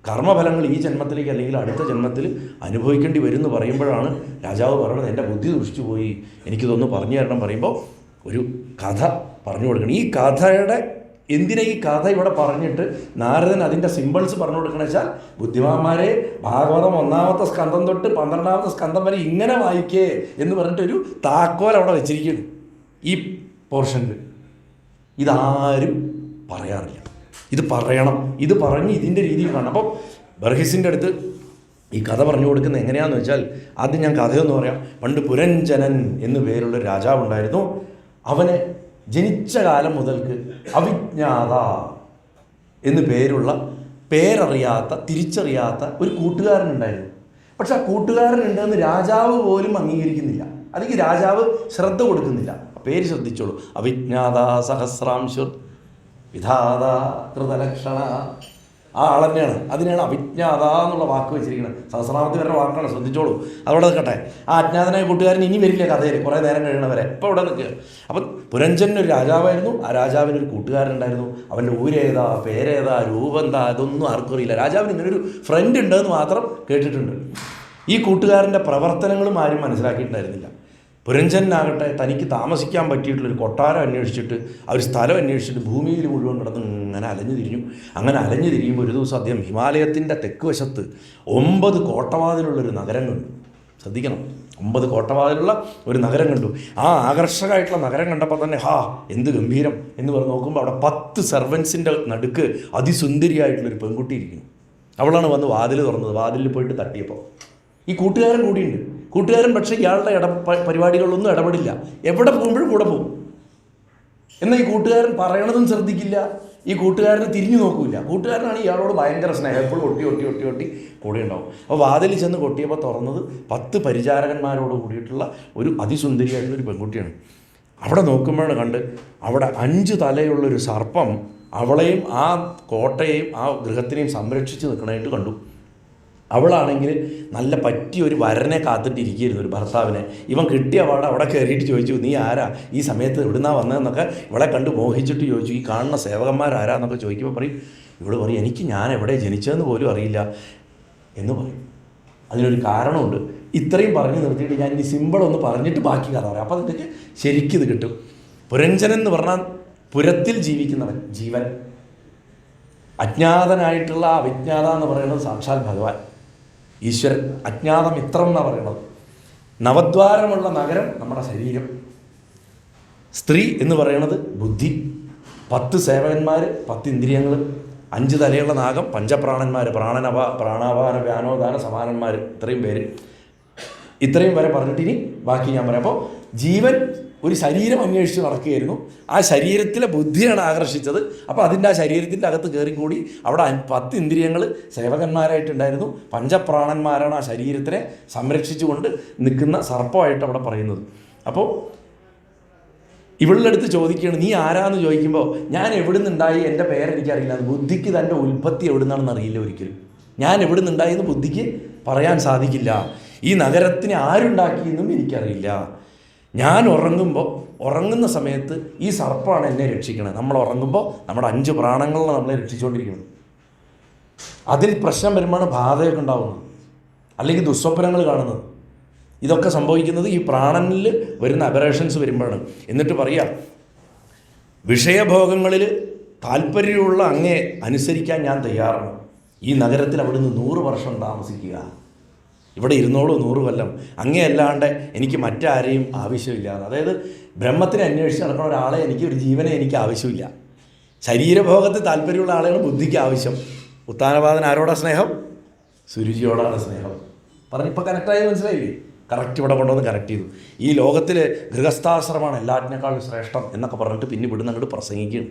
S1: കർമ്മഫലങ്ങൾ ഈ ജന്മത്തിലേക്ക് അല്ലെങ്കിൽ അടുത്ത ജന്മത്തിൽ അനുഭവിക്കേണ്ടി വരും എന്ന് പറയുമ്പോഴാണ് രാജാവ് പറയുന്നത്, എൻ്റെ ബുദ്ധി ദുഷിച്ചു പോയി, എനിക്കിതൊന്ന് പറഞ്ഞു തരണം പറയുമ്പോൾ ഒരു കഥ പറഞ്ഞു കൊടുക്കണം. ഈ കഥയുടെ എന്തിനാ ഈ കഥ ഇവിടെ പറഞ്ഞിട്ട് നാരദൻ അതിൻ്റെ സിമ്പിൾസ് പറഞ്ഞു കൊടുക്കണമെന്ന് വെച്ചാൽ, ബുദ്ധിമാന്മാരെ ഭാഗവതം 1-ാമത്തെ സ്കന്ധം തൊട്ട് 12-ാമത്തെ സ്കന്ധം വരെ ഇങ്ങനെ വായിക്കേ എന്ന് പറഞ്ഞിട്ടൊരു താക്കോൽ അവിടെ വെച്ചിരിക്കുന്നു ഈ പോർഷനിൽ. ഇതാരും പറയാറില്ല. ഇത് പറയണം, ഇത് പറഞ്ഞ് ഇതിൻ്റെ രീതിയിൽ കാണണം. അപ്പോൾ ബർഹിസിൻ്റെ അടുത്ത് ഈ കഥ പറഞ്ഞു കൊടുക്കുന്നത് എങ്ങനെയാണെന്ന് വെച്ചാൽ, ആദ്യം ഞാൻ കഥയൊന്ന് പറയാം. പണ്ട് പുരഞ്ജനൻ എന്നു പേരുള്ള രാജാവുണ്ടായിരുന്നു. അവന് ജനിച്ച കാലം മുതൽക്ക് അവിജ്ഞാത എന്ന് പേരറിയാത്ത തിരിച്ചറിയാത്ത ഒരു കൂട്ടുകാരനുണ്ടായിരുന്നു. പക്ഷെ ആ കൂട്ടുകാരനുണ്ടെന്ന് രാജാവ് പോലും അംഗീകരിക്കുന്നില്ല, അല്ലെങ്കിൽ രാജാവ് ശ്രദ്ധ കൊടുക്കുന്നില്ല. പേര് ശ്രദ്ധിച്ചോളൂ, അവിജ്ഞാത സഹസ്രാംശുർ വിധാത കൃതലക്ഷണ. ആ ആൾ തന്നെയാണ്, അതിനാണ് അവിജ്ഞാത എന്നുള്ള വാക്ക് വെച്ചിരിക്കുന്നത്. സഹസ്രനാമത്തിൽ വരുന്ന വാക്കാണ്, ശ്രദ്ധിച്ചോളൂ. അതവിടെ നിൽക്കട്ടെ. ആ അജ്ഞാതനായ കൂട്ടുകാരൻ ഇനി വരില്ല കഥയിൽ, കുറേ നേരം കഴിയണവരെ. ഇപ്പോൾ ഇവിടെ നിൽക്കുക. അപ്പം പുരഞ്ജൻ ഒരു രാജാവായിരുന്നു, ആ രാജാവിനൊരു കൂട്ടുകാരനുണ്ടായിരുന്നു. അവൻ്റെ ഊരേതാ, പേരേതാ, രൂപം എന്താ, അതൊന്നും ആർക്കും അറിയില്ല. രാജാവിന് ഇങ്ങനൊരു ഫ്രണ്ട് ഉണ്ടെന്ന് മാത്രം കേട്ടിട്ടുണ്ട്. ഈ കൂട്ടുകാരൻ്റെ പ്രവർത്തനങ്ങളും ആരും മനസ്സിലാക്കിയിട്ടുണ്ടായിരുന്നില്ല. പുരഞ്ജനാകട്ടെ തനിക്ക് താമസിക്കാൻ പറ്റിയിട്ടുള്ളൊരു കൊട്ടാരം അന്വേഷിച്ചിട്ട്, ആ ഒരു സ്ഥലം അന്വേഷിച്ചിട്ട് ഭൂമിയിൽ മുഴുവൻ കിടന്ന് ഇങ്ങനെ അലഞ്ഞു തിരിഞ്ഞു. അങ്ങനെ അലഞ്ഞു തിരിയുമ്പോൾ ഒരു ദിവസം അദ്ദേഹം ഹിമാലയത്തിൻ്റെ തെക്ക് വശത്ത് 9 കോട്ടവാതിലുള്ളൊരു നഗരം കണ്ടു. ശ്രദ്ധിക്കണം, 9 കോട്ടവാതിലുള്ള ഒരു നഗരം കണ്ടു. ആ ആകർഷകമായിട്ടുള്ള നഗരം കണ്ടപ്പോൾ തന്നെ എന്ത് ഗംഭീരം എന്ന് പറഞ്ഞ് നോക്കുമ്പോൾ അവിടെ 10 സെർവൻസിൻ്റെ നടുക്ക് അതിസുന്ദരിയായിട്ടുള്ളൊരു പെൺകുട്ടി ഇരിക്കുന്നു. അവളാണ് വന്ന് വാതിൽ തുറന്നത്. വാതിലിൽ പോയിട്ട് തട്ടിയപ്പോൾ ഈ കൂട്ടുകാരൻ കൂടിയുണ്ട്. കൂട്ടുകാരൻ പക്ഷേ ഇയാളുടെ പരിപാടികളിലൊന്നും ഇടപെടില്ല. എവിടെ പോകുമ്പോഴും കൂടെ പോകും. എന്നാൽ ഈ കൂട്ടുകാരൻ പറയണതും ശ്രദ്ധിക്കില്ല, ഈ കൂട്ടുകാരനെ തിരിഞ്ഞു നോക്കില്ല. കൂട്ടുകാരനാണ് ഇയാളോട് ഭയങ്കര സ്നേഹം, എപ്പോഴും ഒട്ടി കൂടെ ഉണ്ടാവും. അപ്പോൾ വാതിൽ ചെന്ന് കൊട്ടിയപ്പോൾ തുറന്നത് 10 പരിചാരകന്മാരോട് കൂടിയിട്ടുള്ള ഒരു അതിസുന്ദരിയായിട്ടുള്ളൊരു പെൺകുട്ടിയാണ്. അവിടെ നോക്കുമ്പോഴാണ് കണ്ട് അവിടെ 5 തലയുള്ളൊരു സർപ്പം അവളെയും ആ കോട്ടയെയും ആ ഗൃഹത്തിനെയും സംരക്ഷിച്ച് നിൽക്കണമായിട്ട് കണ്ടു. അവളാണെങ്കിൽ നല്ല പറ്റിയൊരു വരനെ കാത്തിട്ടിരിക്കുകയായിരുന്നു, ഒരു ഭർത്താവിനെ. ഇവൻ കിട്ടിയ പാടെ അവിടെ കയറിയിട്ട് ചോദിച്ചു, നീ ആരാ, ഈ സമയത്ത് എവിടുന്നാ വന്നതെന്നൊക്കെ ഇവളെ കണ്ട് മോഹിച്ചിട്ട് ചോദിച്ചു. ഈ കാണുന്ന സേവകന്മാരാരാന്നൊക്കെ ചോദിക്കുമ്പോൾ ഇവള് പറയും, എനിക്ക് ഞാൻ എവിടെ ജനിച്ചതെന്ന് പോലും അറിയില്ല എന്ന് പറയും. അതിനൊരു കാരണമുണ്ട്. ഇത്രയും പറഞ്ഞു നിർത്തിയിട്ട് ഞാൻ ഇനി സിമ്പിളൊന്ന് പറഞ്ഞിട്ട് ബാക്കി കഥ പറയാം. അപ്പോൾ അതിൻ്റെ ശരിക്കും ഇത് കിട്ടും. പുരഞ്ജനൻ എന്ന് പറഞ്ഞാൽ പുരത്തിൽ ജീവിക്കുന്നവൻ, ജീവൻ. അജ്ഞാതനായിട്ടുള്ള ആ വിജ്ഞാത എന്ന് പറയുന്നത് സാക്ഷാൽ ഭഗവാൻ ഈശ്വരൻ. അജ്ഞാതമിത്രം എന്നാണ് പറയുന്നത്. നവദ്വാരമുള്ള നഗരം നമ്മുടെ ശരീരം. സ്ത്രീ എന്ന് പറയുന്നത് ബുദ്ധി. 10 സേവകന്മാർ, 10 ഇന്ദ്രിയങ്ങൾ, 5 തലയുള്ള നാഗം, പഞ്ചപ്രാണന്മാർ, പ്രാണാപാന വ്യാനോദാന സമാനന്മാർ, ഇത്രയും പേര്. ഇത്രയും വരെ പറഞ്ഞിട്ട് ഇനി ബാക്കി ഞാൻ പറയാം. അപ്പോൾ ജീവൻ ഒരു ശരീരം അന്വേഷിച്ച് നടക്കുകയായിരുന്നു. ആ ശരീരത്തിലെ ബുദ്ധിയാണ് ആകർഷിച്ചത്. അപ്പോൾ അതിൻ്റെ ആ ശരീരത്തിൻ്റെ അകത്ത് കയറിക്കൂടി അവിടെ 10 ഇന്ദ്രിയങ്ങൾ സേവകന്മാരായിട്ടുണ്ടായിരുന്നു. പഞ്ചപ്രാണന്മാരാണ് ആ ശരീരത്തിനെ സംരക്ഷിച്ചുകൊണ്ട് നിൽക്കുന്ന സർപ്പമായിട്ട് അവിടെ പറയുന്നത്. അപ്പോൾ ഇവളുടെ അടുത്ത് ചോദിക്കുകയാണ്, നീ ആരാന്ന് ചോദിക്കുമ്പോൾ ഞാൻ എവിടെ നിന്നുണ്ടായി, എൻ്റെ പേരെനിക്കറിയില്ല. ബുദ്ധിക്ക് തൻ്റെ ഉൽപ്പത്തി എവിടെ നിന്നാണെന്ന് അറിയില്ല ഒരിക്കലും. ഞാൻ എവിടെ നിന്നുണ്ടായി എന്ന് ബുദ്ധിക്ക് പറയാൻ സാധിക്കില്ല. ഈ നഗരത്തിനെ ആരുണ്ടാക്കിയെന്നും എനിക്കറിയില്ല. ഞാൻ ഉറങ്ങുന്ന സമയത്ത് ഈ സർപ്പമാണ് എന്നെ രക്ഷിക്കണത്. നമ്മൾ ഉറങ്ങുമ്പോൾ നമ്മുടെ 5 പ്രാണങ്ങളാണ് നമ്മളെ രക്ഷിച്ചുകൊണ്ടിരിക്കുന്നത്. അതിൽ പ്രശ്നം വരുമ്പോഴാണ് ബാധയൊക്കെ ഉണ്ടാകുന്നത്, അല്ലെങ്കിൽ ദുസ്വപ്നങ്ങൾ കാണുന്നത്. ഇതൊക്കെ സംഭവിക്കുന്നത് ഈ പ്രാണനിൽ വരുന്ന അബറേഷൻസ് വരുമ്പോഴാണ്. എന്നിട്ട് പറയാം, വിഷയഭോഗങ്ങളിൽ താല്പര്യമുള്ള അങ്ങേ അനുസരിക്കാൻ ഞാൻ തയ്യാറാണ്. ഈ നഗരത്തിൽ അവിടുന്ന് 100 വർഷം താമസിക്കുക. ഇവിടെ ഇരുന്നോളൂ 100 കൊല്ലം. അങ്ങേ അല്ലാണ്ട് എനിക്ക് മറ്റാരെയും ആവശ്യമില്ല. അതായത് ബ്രഹ്മത്തിനെ അന്വേഷിച്ച് നടക്കുന്ന ഒരാളെ, ഒരു ജീവനെ എനിക്ക് ആവശ്യമില്ല. ശരീരഭോഗത്തിൽ താല്പര്യമുള്ള ആളെയാണ് ബുദ്ധിക്ക് ആവശ്യം. ഉത്താനപാദൻ ആരോടാ സ്നേഹം? സുരുചിയോടാണ് സ്നേഹം. പറഞ്ഞിപ്പോൾ കറക്റ്റായി മനസ്സിലായില്ലേ? കറക്റ്റ് ഇവിടെ കൊണ്ടുവന്ന് കറക്റ്റ് ചെയ്തു. ഈ ലോകത്തിൽ ഗൃഹസ്ഥാശ്രമമാണ് എല്ലാറ്റിനേക്കാളും ശ്രേഷ്ഠം എന്നൊക്കെ പറഞ്ഞിട്ട് പിന്നെ ഇവിടുന്ന് അങ്ങോട്ട് പ്രസംഗിക്കുകയാണ്.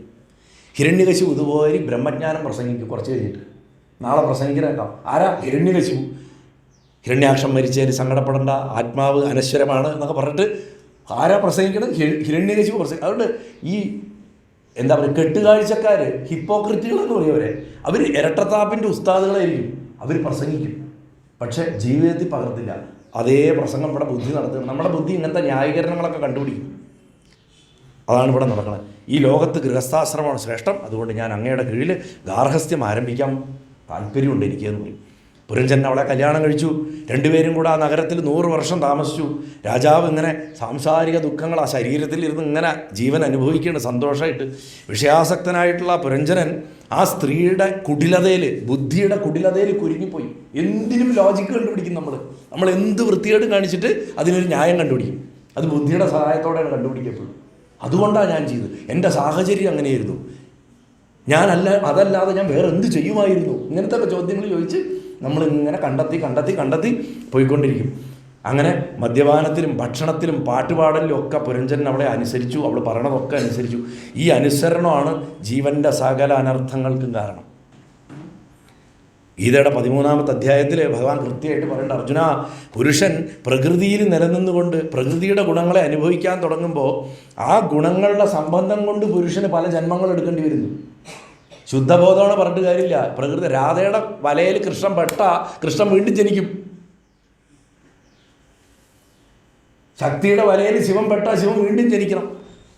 S1: ഹിരണ്യകശിപു ഇതുപോലെ ബ്രഹ്മജ്ഞാനം പ്രസംഗിക്കും. കുറച്ച് കഴിഞ്ഞിട്ട് നാളെ പ്രസംഗിക്കാനേക്കാം. ആരാ? ഹിരണ്യകശിപു. ഹിരണ്യാക്ഷം മരിച്ചതിൽ സങ്കടപ്പെടേണ്ട, ആത്മാവ് അനശ്വരമാണ് എന്നൊക്കെ പറഞ്ഞിട്ട് ആരാ പ്രസംഗിക്കണം? ഹിരണ്യകശിപു പ്രസംഗിക്കും. അതുകൊണ്ട് ഈ എന്താ പറയുക, കെട്ടുകാഴ്ചക്കാർ, ഹിപ്പോക്രിറ്റുകളെന്ന് പറയുവരെ, അവർ ഇരട്ടത്താപ്പിൻ്റെ ഉസ്താദുകളായിരിക്കും. അവർ പ്രസംഗിക്കും, പക്ഷേ ജീവിതത്തിൽ പകർത്തില്ല. അതേ പ്രസംഗം ഇവിടെ ബുദ്ധി നടത്തുന്നത്. നമ്മുടെ ബുദ്ധി ഇങ്ങനത്തെ ന്യായീകരണങ്ങളൊക്കെ കണ്ടുപിടിക്കും. അതാണ് ഇവിടെ നടക്കുന്നത്. ഈ ലോകത്ത് ഗൃഹസ്ഥാശ്രമമാണ് ശ്രേഷ്ഠം, അതുകൊണ്ട് ഞാൻ അങ്ങയുടെ കീഴിൽ ഗാർഹസ്ഥ്യം ആരംഭിക്കാൻ താല്പര്യമുണ്ട് എനിക്ക് എന്ന് പറയും. പുരഞ്ജൻ അവളെ കല്യാണം കഴിച്ചു. 2 പേരും കൂടെ ആ നഗരത്തിൽ 100 വർഷം താമസിച്ചു. രാജാവ് ഇങ്ങനെ സാംസാരിക ദുഃഖങ്ങൾ ആ ശരീരത്തിൽ ഇരുന്ന് ഇങ്ങനെ ജീവൻ അനുഭവിക്കുകയാണ് സന്തോഷമായിട്ട്. വിഷയാസക്തനായിട്ടുള്ള പുരഞ്ജനൻ ആ സ്ത്രീയുടെ കുടിലതയിൽ, ബുദ്ധിയുടെ കുടിലതയിൽ കുരുങ്ങിപ്പോയി. എന്തിനും ലോജിക്ക് കണ്ടുപിടിക്കും നമ്മൾ എന്ത് വൃത്തികേടും കാണിച്ചിട്ട് അതിനൊരു ന്യായം കണ്ടുപിടിക്കും. അത് ബുദ്ധിയുടെ സഹായത്തോടെയാണ് കണ്ടുപിടിക്കപ്പെടും. അതുകൊണ്ടാണ് ഞാൻ ചെയ്തത്. എൻ്റെ സാഹചര്യം അങ്ങനെയായിരുന്നു. അതല്ലാതെ ഞാൻ വേറെ എന്ത് ചെയ്യുമായിരുന്നു? ഇങ്ങനത്തെ ചോദ്യങ്ങൾ ചോദിച്ച് നമ്മളിങ്ങനെ കണ്ടെത്തി പോയിക്കൊണ്ടിരിക്കും. അങ്ങനെ മദ്യപാനത്തിലും ഭക്ഷണത്തിലും പാട്ടുപാടലിലും ഒക്കെ പുരഞ്ജനൻ അവളെ അനുസരിച്ചു. അവൾ പറയണതൊക്കെ അനുസരിച്ചു. ഈ അനുസരണമാണ് ജീവൻ്റെ സകല അനർത്ഥങ്ങൾക്കും കാരണം. ഗീതയുടെ 13-ാമത്തെ അധ്യായത്തിൽ ഭഗവാൻ കൃത്യമായിട്ട് പറയുന്നുണ്ട്, അർജുന, പുരുഷൻ പ്രകൃതിയിൽ നിലനിന്നുകൊണ്ട് പ്രകൃതിയുടെ ഗുണങ്ങളെ അനുഭവിക്കാൻ തുടങ്ങുമ്പോൾ ആ ഗുണങ്ങളുടെ സംബന്ധം കൊണ്ട് പുരുഷന് പല ജന്മങ്ങൾ എടുക്കേണ്ടി വരുന്നു. ശുദ്ധബോധമാണ് പറഞ്ഞിട്ട് കാര്യമില്ല. പ്രകൃതി രാധയുടെ വലയിൽ കൃഷ്ണൻ പെട്ട കൃഷ്ണൻ വീണ്ടും ജനിക്കും. ശക്തിയുടെ വലയിൽ ശിവൻ പെട്ട ശിവൻ വീണ്ടും ജനിക്കണം.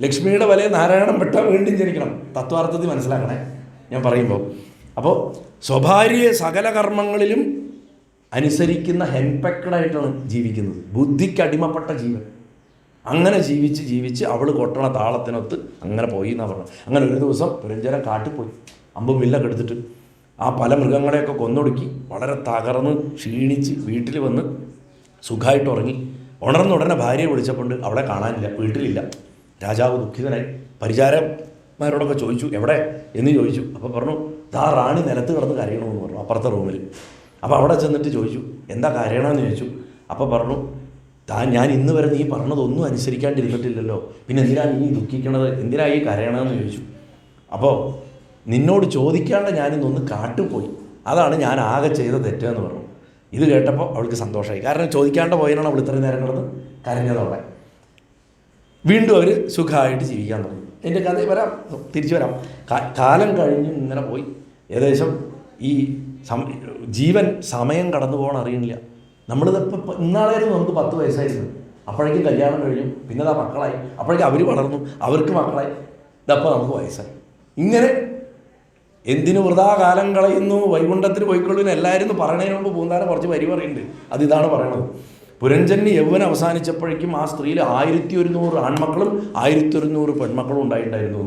S1: ലക്ഷ്മിയുടെ വലയിൽ നാരായണൻ പെട്ട വീണ്ടും ജനിക്കണം. തത്വാർത്ഥത്തിൽ മനസ്സിലാക്കണേ ഞാൻ പറയുമ്പോൾ. അപ്പോൾ സ്വഭാര്യയെ സകല കർമ്മങ്ങളിലും അനുസരിക്കുന്ന ഹെൻപെക്കഡായിട്ടാണ് ജീവിക്കുന്നത്. ബുദ്ധിക്ക് അടിമപ്പെട്ട ജീവൻ. അങ്ങനെ ജീവിച്ച് അവൾ കൊട്ടണ താളത്തിനൊത്ത് അങ്ങനെ പോയി എന്നാണ് പറഞ്ഞത്. അങ്ങനെ ഒരു ദിവസം പുരഞ്ജനൻ കാട്ടിപ്പോയി അമ്പും വില്ലൊക്കെ എടുത്തിട്ട് ആ പല മൃഗങ്ങളെയൊക്കെ കൊന്നൊടുക്കി വളരെ തകർന്ന് ക്ഷീണിച്ച് വീട്ടിൽ വന്ന് സുഖമായിട്ട് ഉറങ്ങി. ഉണർന്ന ഉടനെ ഭാര്യയെ വിളിച്ചപ്പോൾ അവളെ കാണാനില്ല, വീട്ടിലില്ല. രാജാവ് ദുഃഖിതനായി പരിചാരന്മാരോടൊക്കെ ചോദിച്ചു, എവിടെ എന്ന് ചോദിച്ചു. അപ്പോൾ പറഞ്ഞു, ആ റാണി നിലത്ത് കിടന്ന് കരയണമെന്ന് പറഞ്ഞു അപ്പുറത്തെ റൂമിൽ. അപ്പോൾ അവിടെ ചെന്നിട്ട് ചോദിച്ചു, എന്താ കരയണമെന്ന് ചോദിച്ചു. അപ്പോൾ പറഞ്ഞു, ഞാൻ ഇന്ന് വരെ നീ പറഞ്ഞതൊന്നും അനുസരിക്കാണ്ടിരുന്നിട്ടില്ലല്ലോ, പിന്നെ എന്തിനാണ് നീ ദുഃഖിക്കണത്, എന്തിനാണ് ഈ കരയണമെന്ന് ചോദിച്ചു. അപ്പോൾ നിന്നോട് ചോദിക്കാണ്ട് ഞാനിന്നൊന്ന് കാട്ടുപോയി, അതാണ് ഞാൻ ആകെ ചെയ്ത തെറ്റെന്ന് പറഞ്ഞു. ഇത് കേട്ടപ്പോൾ അവൾക്ക് സന്തോഷമായി. കാരണം ചോദിക്കാണ്ട് പോയതിനാണ് അവൾ ഇത്രയും നേരം കിടന്ന് കരഞ്ഞതവിടെ. വീണ്ടും അവർ സുഖമായിട്ട് ജീവിക്കാൻ തുടങ്ങി. എൻ്റെ കഥ തിരിച്ചു വരാം. കാലം കഴിഞ്ഞ് ഇങ്ങനെ പോയി. ഏകദേശം ഈ ജീവൻ സമയം കടന്നു പോകണം അറിയണില്ല. നമ്മളിതിപ്പോൾ ഇന്നാളായിരുന്നു നമുക്ക് 10 വയസ്സായിരുന്നു, അപ്പോഴേക്കും കല്യാണം കഴിഞ്ഞു, പിന്നെ അതാ മക്കളായി, അപ്പോഴേക്കും അവർ വളർന്നു, അവർക്ക് മക്കളായി, ഇതപ്പോൾ നമുക്ക് വയസ്സായി. ഇങ്ങനെ എന്തിനു വൃഥാ കാലം കളയുന്നു, വൈകുണ്ഠത്തിന് പോയിക്കൊള്ളുവിന് എല്ലാവരും പറയണതിന് മുമ്പ് പൂന്താനം കുറച്ച് വരി പറയുന്നുണ്ട്. അതിതാണ് പറയണത്. പുരഞ്ജന് യൗവനം അവസാനിച്ചപ്പോഴേക്കും ആ സ്ത്രീയിൽ 1100 ആൺമക്കളും 1100 പെൺമക്കളും ഉണ്ടായിട്ടുണ്ടായിരുന്നു.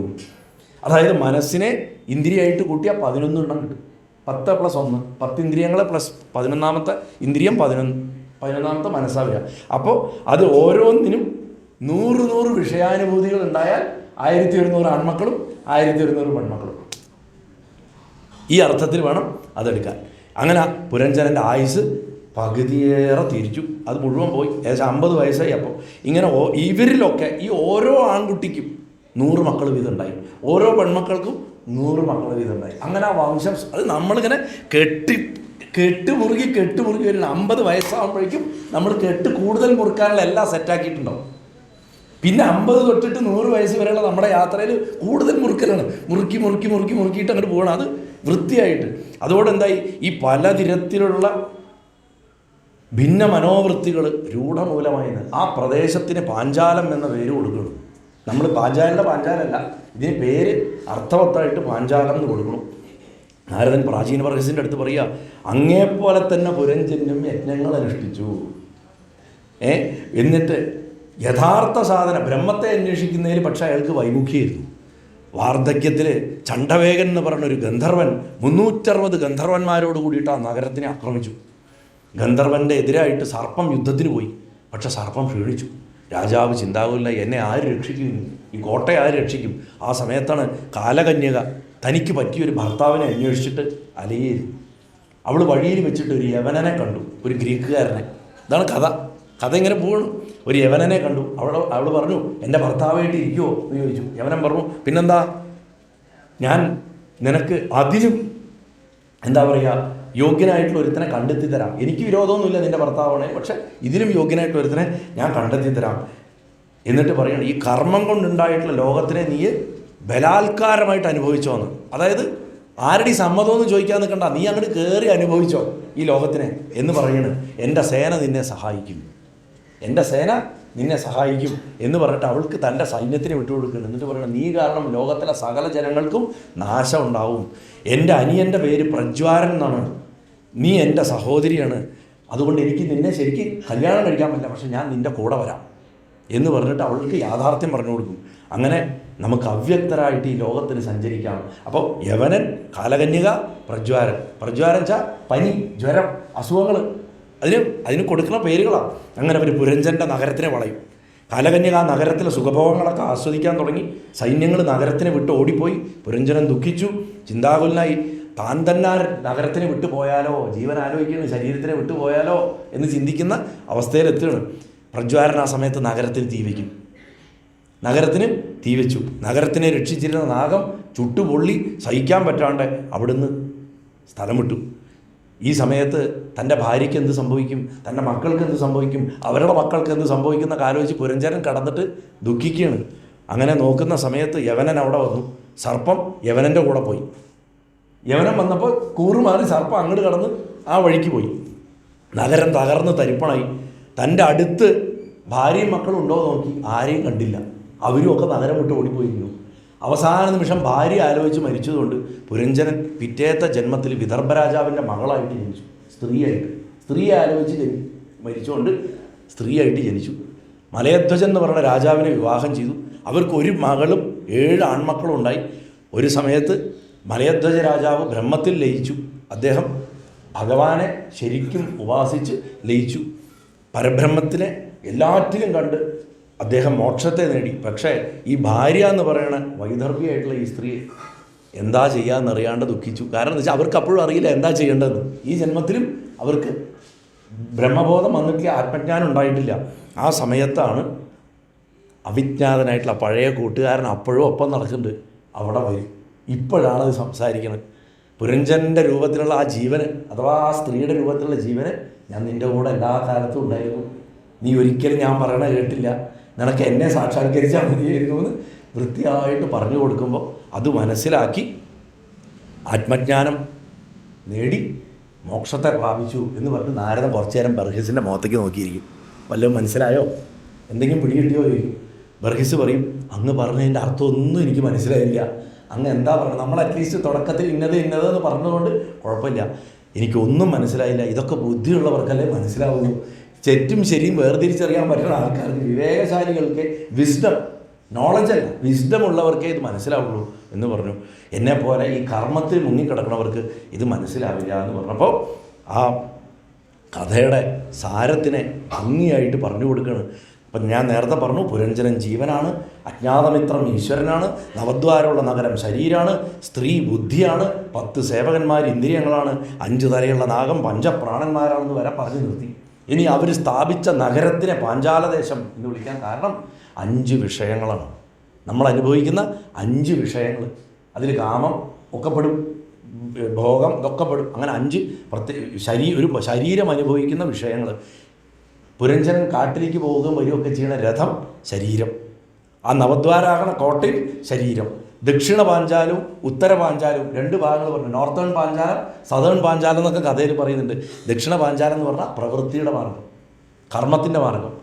S1: അതായത് മനസ്സിനെ ഇന്ദ്രിയമായിട്ട് കൂട്ടിയാൽ 11 എണ്ണം കിട്ടും. 10 + 1 10 ഇന്ദ്രിയങ്ങളെ പ്ലസ് 11ാമത്തെ ഇന്ദ്രിയം 11ാമത്തെ മനസ്സാവുക. അപ്പോൾ അത് ഓരോന്നിനും 100 വിഷയാനുഭൂതികൾ ഉണ്ടായാൽ 1100 ആൺമക്കളും 1100 പെൺമക്കളും. ഈ അർത്ഥത്തിൽ വേണം അതെടുക്കാൻ. അങ്ങനെ പുരഞ്ജനൻ്റെ ആയുസ് പകുതിയേറെ തിരിച്ചു. അത് മുഴുവൻ പോയി. ഏകദേശം 50 വയസ്സായി. അപ്പോൾ ഇങ്ങനെ ഇവരിലൊക്കെ ഈ ഓരോ ആൺകുട്ടിക്കും 100 മക്കൾ വീതം ഉണ്ടായി, ഓരോ പെൺമക്കൾക്കും 100 മക്കൾ വീതം ഉണ്ടായി. അങ്ങനെ ആ വംശം അത് നമ്മളിങ്ങനെ കെട്ടുമുറുകി വരുന്ന 50 വയസ്സാകുമ്പോഴേക്കും നമ്മൾ കൂടുതൽ മുറുക്കാനുള്ള എല്ലാം സെറ്റാക്കിയിട്ടുണ്ടാവും. പിന്നെ 50 തൊട്ടിട്ട് 100 വയസ്സ് വരെയുള്ള നമ്മുടെ യാത്രയിൽ കൂടുതൽ മുറുക്കലാണ്. മുറുക്കിയിട്ട് അങ്ങോട്ട് പോകണം, അത് വൃത്തിയായിട്ട്. അതുകൊണ്ട് എന്തായി, ഈ പലതരത്തിലുള്ള ഭിന്ന മനോവൃത്തികൾ രൂഢമൂലമായത് ആ പ്രദേശത്തിന് പാഞ്ചാലം എന്ന പേര് കൊടുക്കണം. നമ്മൾ പാഞ്ചാലല്ല, ഇതിന് പേര് അർത്ഥവത്തായിട്ട് പാഞ്ചാലം എന്ന് കൊടുക്കണം. നാരദൻ പ്രാചീന വർഗസിൻ്റെ അടുത്ത് പറയുക, അങ്ങേപ്പോലെ തന്നെ പുരഞ്ജനും യജ്ഞങ്ങൾ അനുഷ്ഠിച്ചു. എന്നിട്ട് യഥാർത്ഥ സാധന ബ്രഹ്മത്തെ അന്വേഷിക്കുന്നതിൽ പക്ഷേ അയാൾക്ക് വൈമുഖ്യമായിരുന്നു. വാർദ്ധക്യത്തിൽ ചണ്ഡവേഗൻ എന്ന് പറഞ്ഞൊരു ഗന്ധർവൻ 360 ഗന്ധർവന്മാരോട് കൂടിയിട്ട് ആ നഗരത്തിനെ ആക്രമിച്ചു. ഗന്ധർവൻ്റെ എതിരായിട്ട് സർപ്പം യുദ്ധത്തിന് പോയി. പക്ഷെ സർപ്പം ക്ഷീണിച്ചു. രാജാവ് ചിന്താകുല, എന്നെ ആര് രക്ഷിക്കും, ഈ കോട്ടയെ ആര് രക്ഷിക്കും? ആ സമയത്താണ് കാലകന്യക തനിക്ക് പറ്റിയൊരു ഭർത്താവിനെ അന്വേഷിച്ചിട്ട് അലയിരുന്നു. അവൾ വഴിയിൽ വെച്ചിട്ട് ഒരു യവനനെ കണ്ടു, ഒരു ഗ്രീക്കുകാരനെ. ഇതാണ് കഥ ഇങ്ങനെ പോകണം. ഒരു യവനനെ കണ്ടു. അവൾ പറഞ്ഞു, എൻ്റെ ഭർത്താവായിട്ട് ഇരിക്കുമോ എന്ന് ചോദിച്ചു. യവനൻ പറഞ്ഞു, പിന്നെന്താ, ഞാൻ നിനക്ക് അതിനും എന്താ പറയുക യോഗ്യനായിട്ടുള്ള ഒരുത്തനെ കണ്ടെത്തി തരാം. എനിക്ക് വിരോധമൊന്നുമില്ല നിൻ്റെ ഭർത്താവാണേ, പക്ഷെ ഇതിലും യോഗ്യനായിട്ടുള്ള ഒരുത്തനെ ഞാൻ കണ്ടെത്തി തരാം. എന്നിട്ട് പറയണം, ഈ കർമ്മം കൊണ്ടുണ്ടായിട്ടുള്ള ലോകത്തിനെ നീ ബലാത്കാരമായിട്ട് അനുഭവിച്ചോന്ന്. അതായത് ആരുടെ സമ്മതമെന്ന് ചോദിക്കാൻ നിൽക്കണ്ട, നീ അങ്ങോട്ട് കയറി അനുഭവിച്ചോ ഈ ലോകത്തിനെ എന്ന് പറയണ്. എൻ്റെ സേന നിന്നെ സഹായിക്കും എന്ന് പറഞ്ഞിട്ട് അവൾക്ക് തൻ്റെ സൈന്യത്തിനെ വിട്ടുകൊടുക്കണം. എന്നിട്ട് പറയണം, നീ കാരണം ലോകത്തിലെ സകല ജനങ്ങൾക്കും നാശം ഉണ്ടാവും. എൻ്റെ അനിയൻ്റെ പേര് പ്രജ്വാരൻ എന്നാണ്, നീ എൻ്റെ സഹോദരിയാണ്, അതുകൊണ്ട് എനിക്ക് നിന്നെ ശരിക്ക് കല്യാണം കഴിക്കാൻ പറ്റില്ല, പക്ഷെ ഞാൻ നിൻ്റെ കൂടെ വരാം എന്ന് പറഞ്ഞിട്ട് അവൾക്ക് യാഥാർത്ഥ്യം പറഞ്ഞു കൊടുക്കും. അങ്ങനെ നമുക്ക് അവ്യക്തരായിട്ട് ഈ ലോകത്തിന് സഞ്ചരിക്കാം. അപ്പോൾ യവനൻ, കാലകന്യക, പ്രജ്വാരൻ വെച്ചാൽ പനി, ജ്വരം, അസുഖങ്ങൾ, അതിന് കൊടുക്കുന്ന പേരുകളാണ്. അങ്ങനെ അവർ പുരഞ്ജൻ്റെ നഗരത്തിനെ വളയും. കാലകന്യക ആ നഗരത്തിലെ സുഖഭോഗങ്ങളൊക്കെ ആസ്വദിക്കാൻ തുടങ്ങി. സൈന്യങ്ങൾ നഗരത്തിനെ വിട്ട് ഓടിപ്പോയി. പുരഞ്ജനൻ ദുഃഖിച്ചു, ചിന്താകുലനായി. താൻ തന്നെ നഗരത്തിന് വിട്ടുപോയാലോ, ജീവൻ ആലോചിക്കുന്നു ശരീരത്തിനെ വിട്ടുപോയാലോ എന്ന് ചിന്തിക്കുന്ന അവസ്ഥയിലെത്തുകയാണ്. പ്രജ്വാരൻ ആ സമയത്ത് നഗരത്തിന് തീ വയ്ക്കും. നഗരത്തിന് തീ വെച്ചു. നഗരത്തിനെ രക്ഷിച്ചിരുന്ന നാഗം ചുട്ടുപൊള്ളി സഹിക്കാൻ പറ്റാണ്ട് അവിടുന്ന് സ്ഥലം വിട്ടു. ഈ സമയത്ത് തൻ്റെ ഭാര്യയ്ക്ക് എന്ത് സംഭവിക്കും, തൻ്റെ മക്കൾക്ക് എന്ത് സംഭവിക്കും, അവരുടെ മക്കൾക്ക് എന്ത് സംഭവിക്കുന്ന ആലോചിച്ച് പുരഞ്ജനൻ കടന്നിട്ട് ദുഃഖിക്കുകയാണ്. അങ്ങനെ നോക്കുന്ന സമയത്ത് യവനൻ അവിടെ വന്നു. സർപ്പം യവനൻ്റെ കൂടെ പോയി. യവനൻ വന്നപ്പോൾ കൂറുമാറി സർപ്പം അങ്ങോട്ട് കടന്ന് ആ വഴിക്ക് പോയി. നഗരം തകർന്ന് തരിപ്പണായി. തൻ്റെ അടുത്ത് ഭാര്യയും മക്കളും ഉണ്ടോ നോക്കി, ആരെയും കണ്ടില്ല. അവരും ഒക്കെ നഗരം വിട്ട് ഓടിപ്പോയിരുന്നു. അവസാന നിമിഷം ഭാര്യ ആലോചിച്ച് മരിച്ചതുകൊണ്ട് പുരഞ്ജനൻ പിറ്റേത്തെ ജന്മത്തിൽ വിദർഭ രാജാവിൻ്റെ മകളായിട്ട് ജനിച്ചു. സ്ത്രീയെ ആലോചിച്ച് മരിച്ചുകൊണ്ട് സ്ത്രീയായിട്ട് ജനിച്ചു. മലയധ്വജൻ എന്ന് പറയുന്ന രാജാവിനെ വിവാഹം ചെയ്തു. അവർക്ക് ഒരു മകളും 7 ആൺമക്കളും ഉണ്ടായി. ഒരു സമയത്ത് മലയധ്വജ രാജാവ് ബ്രഹ്മത്തിൽ ലയിച്ചു. അദ്ദേഹം ഭഗവാനെ ശരിക്കും ഉപാസിച്ച് ലയിച്ചു. പരബ്രഹ്മത്തിനെ എല്ലാറ്റിലും കണ്ട് അദ്ദേഹം മോക്ഷത്തെ നേടി. പക്ഷേ ഈ ഭാര്യ എന്ന് പറയുന്ന വൈദർഭിയായിട്ടുള്ള ഈ സ്ത്രീ എന്താ ചെയ്യാമെന്നറിയാണ്ട് ദുഃഖിച്ചു. കാരണം എന്താ വെച്ചാൽ അവർക്ക് അപ്പോഴും അറിയില്ല എന്താ ചെയ്യേണ്ടതെന്ന്. ഈ ജന്മത്തിലും അവർക്ക് ബ്രഹ്മബോധം വന്നിട്ടില്ല, ആത്മജ്ഞാനം ഉണ്ടായിട്ടില്ല. ആ സമയത്താണ് അവിജ്ഞാതനായിട്ടുള്ള പഴയ കൂട്ടുകാരൻ അപ്പോഴും ഒപ്പം നടക്കുന്നുണ്ട്. അവിടെ വരും. ഇപ്പോഴാണ് അത് സംസാരിക്കുന്നത്. പുരഞ്ജനൻ്റെ രൂപത്തിലുള്ള ആ ജീവന്, അഥവാ ആ സ്ത്രീയുടെ രൂപത്തിലുള്ള ജീവന്, ഞാൻ നിൻ്റെ കൂടെ എല്ലാ കാലത്തും ഉണ്ടായിരുന്നു. നീ ഒരിക്കലും ഞാൻ പറയണ കേട്ടില്ല. നിനക്ക് എന്നെ സാക്ഷാത്കരിച്ചാൽ മതിയായിരുന്നു എന്ന് വൃത്തിയായിട്ട് പറഞ്ഞു കൊടുക്കുമ്പോൾ അത് മനസ്സിലാക്കി ആത്മജ്ഞാനം നേടി മോക്ഷത്തെ പ്രാപിച്ചു എന്ന് പറഞ്ഞ് നാരദൻ കുറച്ചു നേരം ബർഹിസിൻ്റെ മുഖത്തേക്ക് നോക്കിയിരിക്കും. വല്ലതും മനസ്സിലായോ, എന്തെങ്കിലും പിടികിട്ടിയോ ചോദിക്കും. ബർഹിസ് പറയും, അങ്ങ് പറഞ്ഞതിൻ്റെ അർത്ഥമൊന്നും എനിക്ക് മനസ്സിലായില്ല. അങ്ങ് എന്താ പറയുന്നത്? നമ്മൾ അറ്റ്ലീസ്റ്റ് തുടക്കത്തിൽ ഇന്നതെന്ന് പറഞ്ഞതുകൊണ്ട് കുഴപ്പമില്ല. എനിക്കൊന്നും മനസ്സിലായില്ല. ഇതൊക്കെ ബുദ്ധിയുള്ളവർക്കല്ലേ മനസ്സിലാവുള്ളൂ. തെറ്റും ശരിയും വേർതിരിച്ചറിയാൻ പറ്റുന്ന ആൾക്കാർക്ക്, വിവേകശാലികൾക്ക്, നോളജല്ല വിസ്ഡം ഉള്ളവർക്കേ ഇത് മനസ്സിലാവുള്ളൂ എന്ന് പറഞ്ഞു. എന്നെപ്പോലെ ഈ കർമ്മത്തിൽ മുങ്ങിക്കിടക്കുന്നവർക്ക് ഇത് മനസ്സിലാവില്ല എന്ന് പറഞ്ഞപ്പോൾ ആ കഥയുടെ സാരത്തിനെ ഭംഗിയായിട്ട് പറഞ്ഞു കൊടുക്കുകയാണ്. അപ്പം ഞാൻ നേരത്തെ പറഞ്ഞു, പുരഞ്ജനൻ ജീവനാണ്, അജ്ഞാതമിത്രം ഈശ്വരനാണ്, നവദ്വാരമുള്ള നഗരം ശരീരമാണ്, സ്ത്രീ ബുദ്ധിയാണ്, 10 സേവകന്മാർ ഇന്ദ്രിയങ്ങളാണ്, 5 തലയുള്ള നാഗം പഞ്ചപ്രാണന്മാരാണെന്ന് വരെ പറഞ്ഞു നിർത്തി. ഇനി അവർ സ്ഥാപിച്ച നഗരത്തിനെ പാഞ്ചാലദേശം എന്ന് വിളിക്കാൻ കാരണം 5 വിഷയങ്ങളാണ്. നമ്മൾ അനുഭവിക്കുന്ന 5 വിഷയങ്ങൾ. അതിൽ കാമം ഒക്കെ പെടും, ഭോഗം ഇതൊക്കെ പെടും. അങ്ങനെ 5 ഒരു ശരീരം അനുഭവിക്കുന്ന വിഷയങ്ങൾ. പുരഞ്ജനൻ കാട്ടിലേക്ക് പോവുകയും വരികയൊക്കെ ചെയ്യുന്ന രഥം ശരീരം. ആ നവദ്വാരാകണ കോട്ടയിൽ ശരീരം. ദക്ഷിണ പാഞ്ചാലവും ഉത്തര പാഞ്ചാലവും 2 ഭാഗങ്ങൾ പറഞ്ഞു. നോർത്തേൺ പാഞ്ചാലം, സദേൺ പാഞ്ചാലം എന്നൊക്കെ കഥയിൽ പറയുന്നുണ്ട്. ദക്ഷിണ പാഞ്ചാലം എന്ന് പറഞ്ഞാൽ പ്രവൃത്തിയുടെ മാർഗം, കർമ്മത്തിൻ്റെ മാർഗം.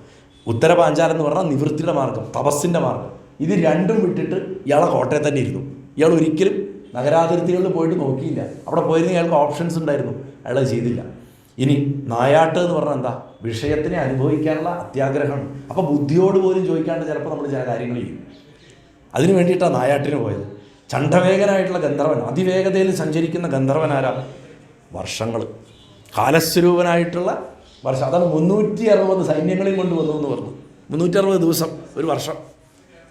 S1: ഉത്തര പാഞ്ചാലം എന്ന് പറഞ്ഞാൽ നിവൃത്തിയുടെ മാർഗം, തപസ്സിൻ്റെ മാർഗം. ഇത് രണ്ടും വിട്ടിട്ട് ഇയാളെ കോട്ടയിൽ തന്നെ ഇരുന്നു. ഇയാൾ ഒരിക്കലും നഗരാതിർത്തികളിൽ പോയിട്ട് നോക്കിയില്ല. അവിടെ പോയിരുന്ന ഇയാൾക്ക് ഓപ്ഷൻസ് ഉണ്ടായിരുന്നു, അയാൾ ചെയ്തില്ല. ഇനി നായാട്ട് എന്ന് പറഞ്ഞാൽ എന്താ? വിഷയത്തിനെ അനുഭവിക്കാനുള്ള അത്യാഗ്രഹമാണ്. അപ്പോൾ ബുദ്ധിയോട് പോലും ചോദിക്കാണ്ട് ചിലപ്പോൾ നമ്മൾ ചില കാര്യങ്ങൾ ചെയ്യും. അതിനു വേണ്ടിയിട്ടാണ് നായാട്ടിന് പോയത്. ചണ്ഡവേഗനായിട്ടുള്ള ഗന്ധർവൻ, അതിവേഗതയിൽ സഞ്ചരിക്കുന്ന ഗന്ധർവനാരാ? വർഷങ്ങൾ, കാലസ്വരൂപനായിട്ടുള്ള വർഷം. അതാണ് 360 സൈന്യങ്ങളെയും കൊണ്ടുവന്നു എന്ന് പറഞ്ഞു. 360 ദിവസം, ഒരു വർഷം.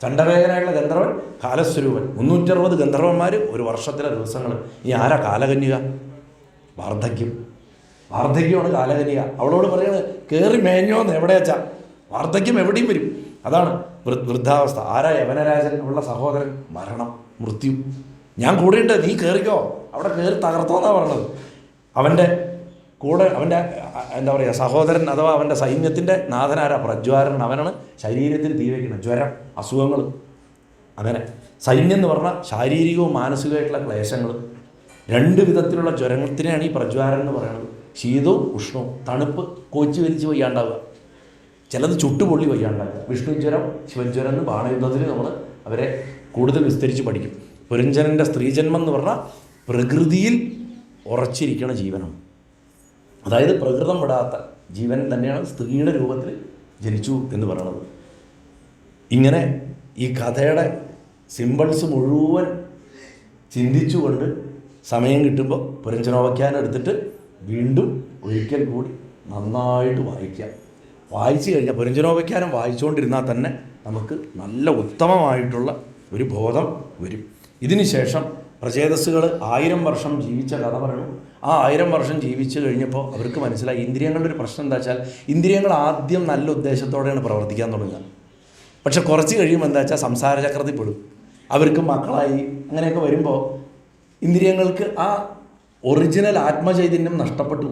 S1: ചണ്ഡവേഗനായിട്ടുള്ള ഗന്ധർവൻ കാലസ്വരൂപൻ, 360 ഗന്ധർവന്മാർ, ഒരു വർഷത്തിലെ ദിവസങ്ങൾ. ഇനി ആരാ കാലകന്യക? വാർദ്ധക്യമാണ് കാലകന്യക. അവളോട് പറയുന്നത് കയറി മേഞ്ഞോന്ന് എവിടെ വെച്ചാൽ വാർദ്ധക്യം എവിടെയും വരും. അതാണ് വൃദ്ധാവസ്ഥ. ആരാ? യവനരാജൻ, അവളുടെ സഹോദരൻ. മരണം, മൃത്യു. ഞാൻ കൂടെയുണ്ട്, നീ കയറിക്കോ, അവിടെ കയറി തകർത്തോന്നാണ് പറഞ്ഞത്. അവൻ്റെ കൂടെ അവൻ്റെ എന്താ പറയുക സഹോദരൻ അഥവാ അവൻ്റെ സൈന്യത്തിൻ്റെ നാഥനാരാ? പ്രജ്വാരൻ. അവനാണ് ശരീരത്തിൽ തീ വയ്ക്കുന്നത്. ജ്വരം, അസുഖങ്ങൾ. അങ്ങനെ സൈന്യം എന്ന് പറഞ്ഞാൽ ശാരീരികവും മാനസികമായിട്ടുള്ള ക്ലേശങ്ങൾ. 2 വിധത്തിലുള്ള ജ്വരത്തിനെയാണ് ഈ പ്രജ്വാരൻ എന്ന് പറയുന്നത്. ശീതവും ഉഷ്ണവും. തണുപ്പ് കോച്ചി വലിച്ച് വയ്യാണ്ടാവുക, ചിലത് ചുട്ടുപൊള്ളി വയ്യാണ്ടാവുക. വിഷ്ണുജ്വരം, ശിവജ്വരം എന്ന് ബാണയുദ്ധത്തിൽ നമ്മൾ അവരെ കൂടുതൽ വിസ്തരിച്ച് പഠിക്കും. പുരഞ്ജനൻ്റെ സ്ത്രീജന്മം എന്ന് പറഞ്ഞാൽ പ്രകൃതിയിൽ ഉറച്ചിരിക്കണ ജീവനാണ്. അതായത് പ്രകൃതം വിടാത്ത ജീവൻ തന്നെയാണ് സ്ത്രീയുടെ രൂപത്തിൽ ജനിച്ചു എന്ന് പറയുന്നത്. ഇങ്ങനെ ഈ കഥയുടെ സിമ്പിൾസ് മുഴുവൻ ചിന്തിച്ചുകൊണ്ട് സമയം കിട്ടുമ്പോൾ പുരഞ്ജനോപാഖ്യാനം എടുത്തിട്ട് വീണ്ടും ഒരിക്കൽ കൂടി നന്നായിട്ട് വായിക്കാം. വായിച്ചു കഴിഞ്ഞാൽ പുരഞ്ജനോപാഖ്യാനം വായിച്ചുകൊണ്ടിരുന്നാൽ തന്നെ നമുക്ക് നല്ല ഉത്തമമായിട്ടുള്ള ഒരു ബോധം വരും. ഇതിന് ശേഷം പ്രചേതസ്സുകൾ 1000 വർഷം ജീവിച്ച കഥ പറയണം. ആ 1000 വർഷം ജീവിച്ചു കഴിഞ്ഞപ്പോൾ അവർക്ക് മനസ്സിലായി ഇന്ദ്രിയങ്ങളുടെ ഒരു പ്രശ്നം എന്താ വെച്ചാൽ ഇന്ദ്രിയങ്ങൾ ആദ്യം നല്ല ഉദ്ദേശത്തോടെയാണ് പ്രവർത്തിക്കാൻ തുടങ്ങുക. പക്ഷെ കുറച്ച് കഴിയുമ്പോൾ എന്താ വെച്ചാൽ സംസാര ചക്രത്തിൽ പെടും. അവർക്ക് മക്കളായി അങ്ങനെയൊക്കെ വരുമ്പോൾ ഇന്ദ്രിയങ്ങൾക്ക് ആ ഒറിജിനൽ ആത്മചൈതന്യം നഷ്ടപ്പെട്ടു.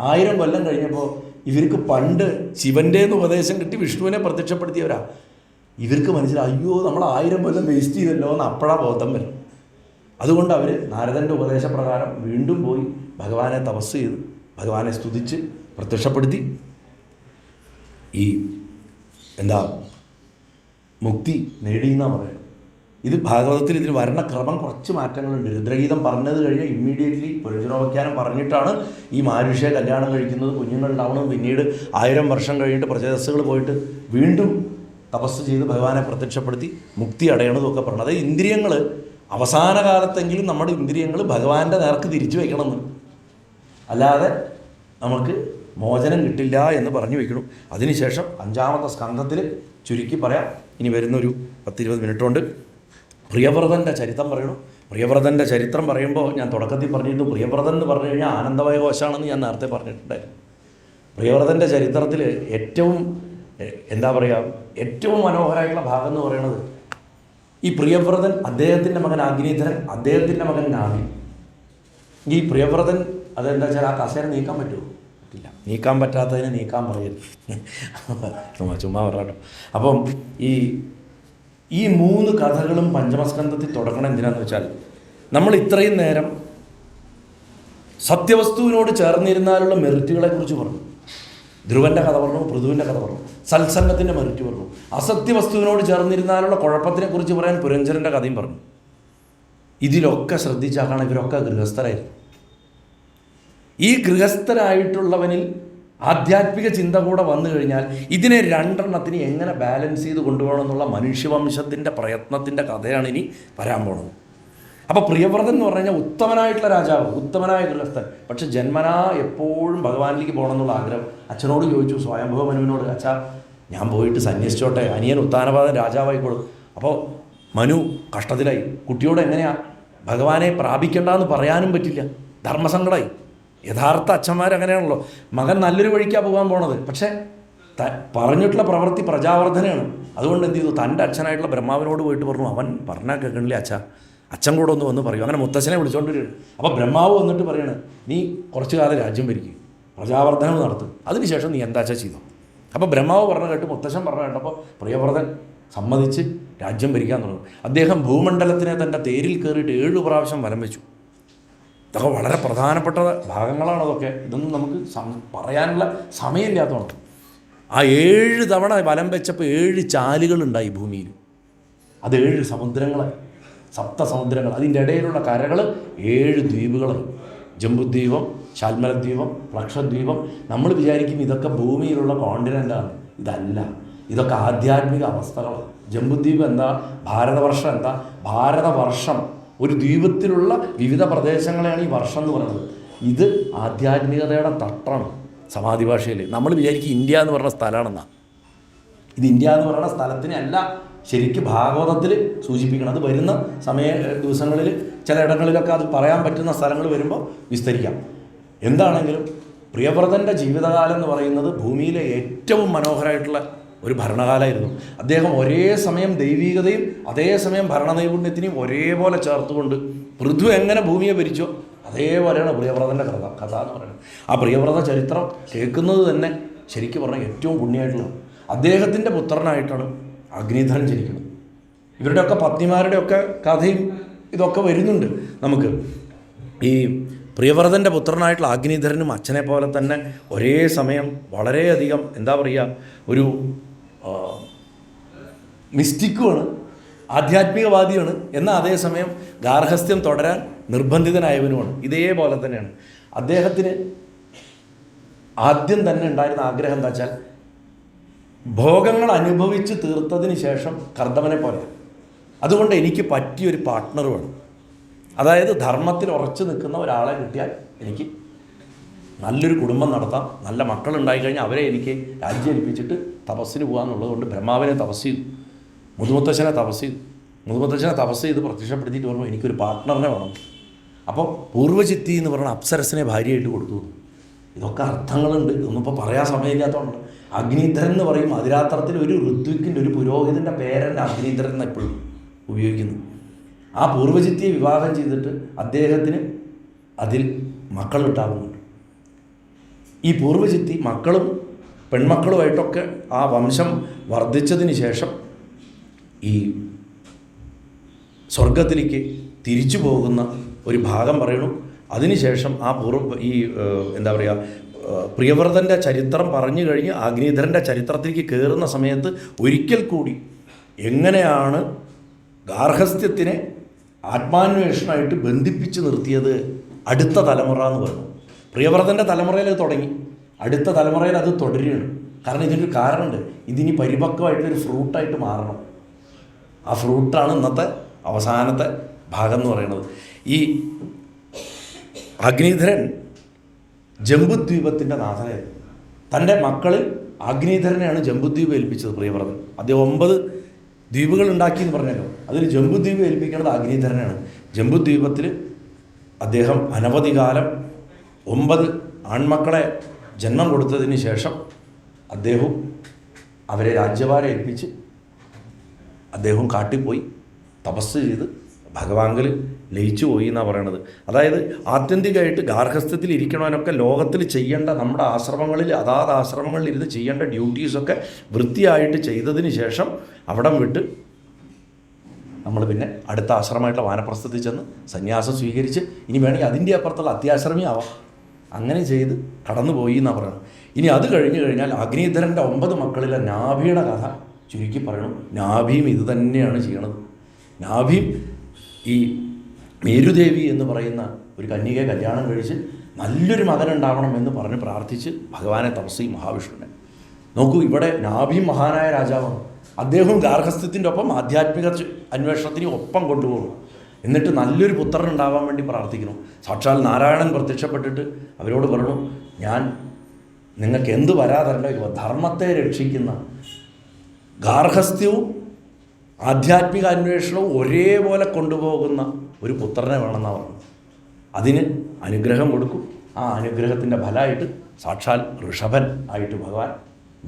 S1: 1000 കൊല്ലം കഴിഞ്ഞപ്പോൾ ഇവർക്ക് പണ്ട് ശിവൻ്റെ ഉപദേശം കിട്ടി വിഷ്ണുവിനെ പ്രത്യക്ഷപ്പെടുത്തിയവരാ. ഇവർക്ക് മനസ്സിലായി അയ്യോ നമ്മൾ 1000 കൊല്ലം വേസ്റ്റ് ചെയ്തല്ലോ എന്ന് അപ്പോഴാ ബോധം വരും. അതുകൊണ്ട് അവർ നാരദൻ്റെ ഉപദേശപ്രകാരം വീണ്ടും പോയി ഭഗവാനെ തപസ് ചെയ്ത് ഭഗവാനെ സ്തുതിച്ച് പ്രത്യക്ഷപ്പെടുത്തി ഈ മുക്തി നേടിയെന്നാണ് പറയുന്നത്. ഇത് ഭാഗവതത്തിൽ ഇതിന് വരണ ക്രമം കുറച്ച് മാറ്റങ്ങളുണ്ട്. രുദ്രഗീതം പറഞ്ഞത് കഴിഞ്ഞ് ഇമ്മീഡിയറ്റ്ലി പുരുഷരോപഖ്യാനം പറഞ്ഞിട്ടാണ് ഈ മാരുഷയെ കല്യാണം കഴിക്കുന്നത്, കുഞ്ഞുങ്ങളുണ്ടാവണം. പിന്നീട് 1000 വർഷം കഴിഞ്ഞിട്ട് പ്രചേതസ്സുകൾ പോയിട്ട് വീണ്ടും തപസ് ചെയ്ത് ഭഗവാനെ പ്രത്യക്ഷപ്പെടുത്തി മുക്തി അടയണതൊക്കെ പറഞ്ഞത്. അതായത് ഇന്ദ്രിയങ്ങൾ അവസാന കാലത്തെങ്കിലും നമ്മുടെ ഇന്ദ്രിയങ്ങൾ ഭഗവാന്റെ നേർക്ക് തിരിച്ചു വയ്ക്കണമെന്ന്, അല്ലാതെ നമുക്ക് മോചനം കിട്ടില്ല എന്ന് പറഞ്ഞു വയ്ക്കണം. അതിനുശേഷം 5-ാമത്തെ സ്കന്ധത്തിൽ ചുരുക്കി പറയാം. ഇനി വരുന്നൊരു 10-20 മിനിറ്റ് കൊണ്ട് പ്രിയവ്രതൻ്റെ ചരിത്രം പറയണം. പ്രിയവ്രതൻ്റെ ചരിത്രം പറയുമ്പോൾ ഞാൻ തുടക്കത്തിൽ പറഞ്ഞിരുന്നു, പ്രിയവ്രതൻ എന്ന് പറഞ്ഞു കഴിഞ്ഞാൽ ആനന്ദമയ കോശാണെന്ന് ഞാൻ നേരത്തെ പറഞ്ഞിട്ടുണ്ടായിരുന്നു. പ്രിയവ്രതൻ്റെ ചരിത്രത്തിൽ ഏറ്റവും ഏറ്റവും മനോഹരമായിട്ടുള്ള ഭാഗം എന്ന് പറയുന്നത് ഈ പ്രിയവ്രതൻ, അദ്ദേഹത്തിൻ്റെ മകൻ അഗ്നിധരൻ, അദ്ദേഹത്തിൻ്റെ മകൻ നാഭി. ഈ പ്രിയവ്രതൻ അതെന്താ വെച്ചാൽ ആ കസേര നീക്കാൻ പറ്റുമോ? പറ്റില്ല. നീക്കാൻ പറ്റാത്തതിനെ നീക്കാൻ പറയരുത്, ചുമ്മാ പറയാട്ടോ. അപ്പം ഈ 3 കഥകളും പഞ്ചമസ്കന്ധത്തിൽ തുടങ്ങണം. എന്തിനാന്ന് വെച്ചാൽ നമ്മൾ ഇത്രയും നേരം സത്യവസ്തുവിനോട് ചേർന്നിരുന്നാലുള്ള മെറിറ്റുകളെക്കുറിച്ച് പറഞ്ഞു. ധ്രുവൻ്റെ കഥ പറഞ്ഞു, പൃഥുവിൻ്റെ കഥ പറഞ്ഞു, സത്സംഗത്തിൻ്റെ മെറിറ്റ് പറഞ്ഞു. അസത്യവസ്തുവിനോട് ചേർന്നിരുന്നാലുള്ള കുഴപ്പത്തിനെക്കുറിച്ച് പറയാൻ പുരഞ്ജരൻ്റെ കഥയും പറഞ്ഞു. ഇതിലൊക്കെ ശ്രദ്ധിച്ചാക്കണം, ഇവരൊക്കെ ഗൃഹസ്ഥരായിരുന്നു. ഈ ഗൃഹസ്ഥരായിട്ടുള്ളവനിൽ ആധ്യാത്മിക ചിന്ത കൂടെ വന്നു കഴിഞ്ഞാൽ ഇതിനെ 2 എങ്ങനെ ബാലൻസ് ചെയ്ത് കൊണ്ടുപോകണം എന്നുള്ള മനുഷ്യവംശത്തിൻ്റെ പ്രയത്നത്തിൻ്റെ കഥയാണ് ഇനി വരാൻ പോണത്. അപ്പോൾ പ്രിയവ്രതൻ എന്ന് പറഞ്ഞു കഴിഞ്ഞാൽ ഉത്തമനായിട്ടുള്ള രാജാവ്, ഉത്തമനായ ഗൃഹസ്ഥൻ. പക്ഷെ ജന്മനാ എപ്പോഴും ഭഗവാനിലേക്ക് പോകണം എന്നുള്ള ആഗ്രഹം. അച്ഛനോട് ചോദിച്ചു, സ്വയംഭവ മനുവിനോട്, അച്ഛാ ഞാൻ പോയിട്ട് സന്യസിച്ചോട്ടെ, അനിയൻ ഉത്താനപാദൻ രാജാവായിക്കോളും. അപ്പോൾ മനു കഷ്ടത്തിലായി. കുട്ടിയോട് എങ്ങനെയാണ് ഭഗവാനെ പ്രാപിക്കേണ്ടെന്ന് പറയാനും പറ്റില്ല, ധർമ്മസങ്കടമായി. യഥാർത്ഥ അച്ഛന്മാരങ്ങനെയാണല്ലോ, മകൻ നല്ലൊരു വഴിക്കാണ് പോകാൻ പോണത്, പക്ഷേ പറഞ്ഞിട്ടുള്ള പ്രവൃത്തി പ്രജാവർദ്ധനയാണ്. അതുകൊണ്ട് എന്ത് ചെയ്തു, തൻ്റെ അച്ഛനായിട്ടുള്ള ബ്രഹ്മാവിനോട് പോയിട്ട് പറഞ്ഞു, അവൻ പറഞ്ഞാൽ കേൾക്കണില്ലേ അച്ഛാ, അച്ഛൻ കൂടെ ഒന്ന് വന്ന് പറയും. അങ്ങനെ മുത്തച്ഛനെ വിളിച്ചുകൊണ്ട് വരികയാണ്. അപ്പോൾ ബ്രഹ്മാവ് വന്നിട്ട് പറയാണ്, നീ കുറച്ചു കാലം രാജ്യം ഭരിക്കും, പ്രജാവർദ്ധനം നടത്തും, അതിനുശേഷം നീ എന്താ ചെയ്തോ. അപ്പോൾ ബ്രഹ്മാവ് പറഞ്ഞു കേട്ട് മുത്തച്ഛൻ പറഞ്ഞു കേട്ടപ്പോൾ പ്രിയവ്രതൻ സമ്മതിച്ച് രാജ്യം ഭരിക്കാൻ തുടങ്ങും. അദ്ദേഹം ഭൂമണ്ഡലത്തിനെ തൻ്റെ തേരിൽ കയറിയിട്ട് 7 പ്രാവശ്യം വലം വെച്ചു. ഇതൊക്കെ വളരെ പ്രധാനപ്പെട്ട ഭാഗങ്ങളാണ്. അതൊക്കെ ഇതൊന്നും നമുക്ക് പറയാനുള്ള സമയമില്ലാത്തതാണ്. ആ 7 തവണ വലം വെച്ചപ്പോൾ 7 ചാലുകളുണ്ടായി ഭൂമിയിൽ. അത് 7 സമുദ്രങ്ങളായി, 7 സമുദ്രങ്ങൾ. അതിൻ്റെ ഇടയിലുള്ള കരകൾ 7 ദ്വീപുകളായി. ജംബുദ്വീപം, ശാൽമലദ്വീപം, ലക്ഷദ്വീപം. നമ്മൾ വിചാരിക്കും ഇതൊക്കെ ഭൂമിയിലുള്ള കോണ്ടിനെൻ്റാണ്. ഇതല്ല, ഇതൊക്കെ ആധ്യാത്മിക അവസ്ഥകളാണ്. ജംബുദ്വീപ് എന്താ, ഭാരതവർഷം എന്താ, ഭാരതവർഷം ഒരു ദ്വീപത്തിലുള്ള വിവിധ പ്രദേശങ്ങളെയാണ് ഈ വർഷം എന്ന് പറയുന്നത്. ഇത് ആധ്യാത്മികതയുടെ തട്ടാണ്. സമാധി ഭാഷയിൽ നമ്മൾ വിചാരിക്കും ഇന്ത്യ എന്ന് പറയുന്ന സ്ഥലമാണെന്നാണ്. ഇത് ഇന്ത്യ എന്ന് പറയുന്ന സ്ഥലത്തിനെ അല്ല ശരിക്കും ഭാഗവതത്തിൽ സൂചിപ്പിക്കണം. അത് വരുന്ന ദിവസങ്ങളിൽ ചില ഇടങ്ങളിലൊക്കെ അത് പറയാൻ പറ്റുന്ന സ്ഥലങ്ങൾ വരുമ്പോൾ വിസ്തരിക്കാം. എന്താണെങ്കിലും പ്രിയവ്രതൻ്റെ ജീവിതകാലം എന്ന് പറയുന്നത് ഭൂമിയിലെ ഏറ്റവും മനോഹരമായിട്ടുള്ള ഒരു ഭരണകാലമായിരുന്നു. അദ്ദേഹം ഒരേ സമയം ദൈവീകതയും അതേസമയം ഭരണനൈപുണ്യത്തിനെയും ഒരേപോലെ ചേർത്തുകൊണ്ട് പൃഥു എങ്ങനെ ഭൂമിയെ ഭരിച്ചോ അതേപോലെയാണ് പ്രിയവ്രതൻ്റെ കഥ എന്ന് പറയുന്നത്. ആ പ്രിയവ്രത ചരിത്രം കേൾക്കുന്നത് തന്നെ ശരിക്കും പറഞ്ഞാൽ ഏറ്റവും പുണ്യമായിട്ടുള്ളത്. അദ്ദേഹത്തിൻ്റെ പുത്രനായിട്ടാണ് അഗ്നിധരൻ ജനിക്കുന്നത്. ഇവരുടെയൊക്കെ പത്നിമാരുടെയൊക്കെ കഥയും ഇതൊക്കെ വരുന്നുണ്ട് നമുക്ക്. ഈ പ്രിയവ്രതൻ്റെ പുത്രനായിട്ടുള്ള അഗ്നിധരനും അച്ഛനെ പോലെ തന്നെ ഒരേ സമയം വളരെയധികം ഒരു മിസ്റ്റിക്കുമാണ്, ആധ്യാത്മികവാദിയാണ്, എന്നാൽ അതേസമയം ഗാർഹസ്ഥ്യം തുടരാൻ നിർബന്ധിതനായവനുമാണ്. ഇതേപോലെ തന്നെയാണ് അദ്ദേഹത്തിന് ആദ്യം തന്നെ ഉണ്ടായിരുന്ന ആഗ്രഹം. എന്താ വെച്ചാൽ ഭോഗങ്ങൾ അനുഭവിച്ച് തീർത്തതിന് ശേഷം കർദമനെ പോലെ, അതുകൊണ്ട് എനിക്ക് പറ്റിയൊരു പാർട്ട്ണർ വേണം. അതായത് ധർമ്മത്തിൽ ഉറച്ചു നിൽക്കുന്ന ഒരാളെ കിട്ടിയാൽ എനിക്ക് നല്ലൊരു കുടുംബം നടത്താം, നല്ല മക്കളുണ്ടായിക്കഴിഞ്ഞാൽ അവരെ എനിക്ക് രാജ്യം ഏൽപ്പിച്ചിട്ട് തപസ്സിന് പോകാമെന്നുള്ളത് കൊണ്ട് ബ്രഹ്മാവിനെ തപസ് ചെയ്തു, മുതുമുത്തശ്ശനെ തപസ് ചെയ്തു. മുതുമുത്തച്ഛനെ തപസ് ചെയ്ത് പ്രത്യക്ഷപ്പെടുത്തിയിട്ട് പറഞ്ഞു എനിക്കൊരു പാർട്ട്ണറിനെ വേണം. അപ്പോൾ പൂർവ്വചിത്തി എന്ന് പറഞ്ഞ അപ്സരസിനെ ഭാര്യയായിട്ട് കൊടുത്തു. ഇതൊക്കെ അർത്ഥങ്ങളുണ്ട്, ഇതൊന്നും ഇപ്പോൾ പറയാൻ സമയമില്ലാത്തതുകൊണ്ട്. അഗ്നിധരൻ എന്ന് പറയും അതിരാത്രത്തിൽ ഒരു ഋത്വിക്കിൻ്റെ ഒരു പുരോഹിതൻ്റെ പേരൻ്റെ അഗ്നിധരൻ എന്ന് എപ്പോഴും ഉപയോഗിക്കുന്നു. ആ പൂർവ്വചിത്തിയെ വിവാഹം ചെയ്തിട്ട് അദ്ദേഹത്തിന് അതിൽ മക്കളുണ്ടാകുന്നുണ്ട്. ഈ പൂർവ്വചിത്തി മക്കളും പെൺമക്കളുമായിട്ടൊക്കെ ആ വംശം വർദ്ധിച്ചതിന് ശേഷം ഈ സ്വർഗത്തിലേക്ക് തിരിച്ചു പോകുന്ന ഒരു ഭാഗം പറയണു. അതിനുശേഷം ആ എന്താ പറയുക, പ്രിയവ്രതൻ്റെ ചരിത്രം പറഞ്ഞു കഴിഞ്ഞ് അഗ്നിധരൻ്റെ ചരിത്രത്തിലേക്ക് കയറുന്ന സമയത്ത് ഒരിക്കൽ കൂടി എങ്ങനെയാണ് ഗാർഹസ്ഥ്യത്തിനെ ആത്മാന്വേഷണമായിട്ട് ബന്ധിപ്പിച്ച് നിർത്തിയത് അടുത്ത തലമുറ എന്ന് പറഞ്ഞു. പ്രിയവ്രതൻ്റെ തലമുറയിൽ അത് തുടങ്ങി, അടുത്ത തലമുറയിൽ അത് തുടരുകയാണ്. കാരണം ഇതിനൊരു കാരണമുണ്ട്, ഇതിനി പരിപക്വമായിട്ടൊരു ഫ്രൂട്ടായിട്ട് മാറണം. ആ ഫ്രൂട്ടാണ് ഇന്നത്തെ അവസാനത്തെ ഭാഗം എന്ന് പറയുന്നത്. ഈ അഗ്നിധരൻ ജംബുദ്വീപത്തിൻ്റെ നാഥനായിരുന്നു. തൻ്റെ മക്കളിൽ അഗ്നിധരനെയാണ് ജംബുദ്വീപ് ഏൽപ്പിച്ചത് പ്രിയവ്രതൻ. അദ്ദേഹം 9 ദ്വീപുകൾ ഉണ്ടാക്കി എന്ന് പറഞ്ഞല്ലോ, അതിൽ ജംബുദ്വീപ് ഏൽപ്പിക്കുന്നത് അഗ്നിധരനാണ്. ജംബുദ്വീപത്തിൽ അദ്ദേഹം അനവധി കാലം 9 ആൺമക്കളെ ജന്മം കൊടുത്തതിന് ശേഷം അദ്ദേഹം അവരെ രാജ്യഭാരം ഏൽപ്പിച്ച് അദ്ദേഹം കാട്ടിപ്പോയി തപസ് ചെയ്ത് ഭഗവാങ്കിൽ ലയിച്ചു പോയി എന്നാണ് പറയണത്. അതായത് ആത്യന്തികമായിട്ട് ഗാർഹസ്ഥ്യത്തിൽ ഇരിക്കണവനൊക്കെ ലോകത്തിൽ ചെയ്യേണ്ട നമ്മുടെ ആശ്രമങ്ങളിൽ അതാത് ആശ്രമങ്ങളിൽ ഇരുന്ന് ചെയ്യേണ്ട ഡ്യൂട്ടീസൊക്കെ വൃത്തിയായിട്ട് ചെയ്തതിന് ശേഷം അവിടം വിട്ട് നമ്മൾ പിന്നെ അടുത്ത ആശ്രമമായിട്ടുള്ള വാനപ്രസ്ഥത്തിൽ ചെന്ന് സന്യാസം സ്വീകരിച്ച് ഇനി വേണമെങ്കിൽ അതിൻ്റെ അപ്പുറത്തുള്ള അത്യാശ്രമി ആവാം, അങ്ങനെ ചെയ്ത് കടന്നുപോയി എന്നാണ് പറയുന്നത്. ഇനി അത് കഴിഞ്ഞ് കഴിഞ്ഞാൽ അഗ്നിധരൻ്റെ 9 മക്കളിലെ നാഭിയുടെ കഥ ചുരുക്കി പറയണം. നാഭിയും ഇത് തന്നെയാണ് ചെയ്യണത്. നാഭിയും ഈ മേരുദേവി എന്ന് പറയുന്ന ഒരു കന്യകയെ കല്യാണം കഴിച്ച് നല്ലൊരു മകനുണ്ടാവണം എന്ന് പറഞ്ഞ് പ്രാർത്ഥിച്ച് ഭഗവാനെ തപസ് ചെയ്യും മഹാവിഷ്ണുവിനെ. നോക്കൂ, ഇവിടെ നാഭിയും മഹാനായ രാജാവാണ്. അദ്ദേഹവും ഗാർഹസ്ഥ്യത്തിൻ്റെ ഒപ്പം ആധ്യാത്മിക അന്വേഷണത്തിന് ഒപ്പം കൊണ്ടുപോകുന്നു. എന്നിട്ട് നല്ലൊരു പുത്രൻ ഉണ്ടാവാൻ വേണ്ടി പ്രാർത്ഥിക്കുന്നു. സാക്ഷാൽ നാരായണൻ പ്രത്യക്ഷപ്പെട്ടിട്ട് അവരോട് പറഞ്ഞു, ഞാൻ നിങ്ങൾക്ക് എന്ത് വരാതരണ്ടോ, ധർമ്മത്തെ രക്ഷിക്കുന്ന ഗാർഹസ്ഥ്യവും ആധ്യാത്മിക അന്വേഷണവും ഒരേപോലെ കൊണ്ടുപോകുന്ന ഒരു പുത്രനെ വേണമെന്നാണ് പറഞ്ഞു. അതിന് അനുഗ്രഹം കൊടുക്കും. ആ അനുഗ്രഹത്തിൻ്റെ ഫലമായിട്ട് സാക്ഷാൽ ഋഷഭൻ ആയിട്ട് ഭഗവാൻ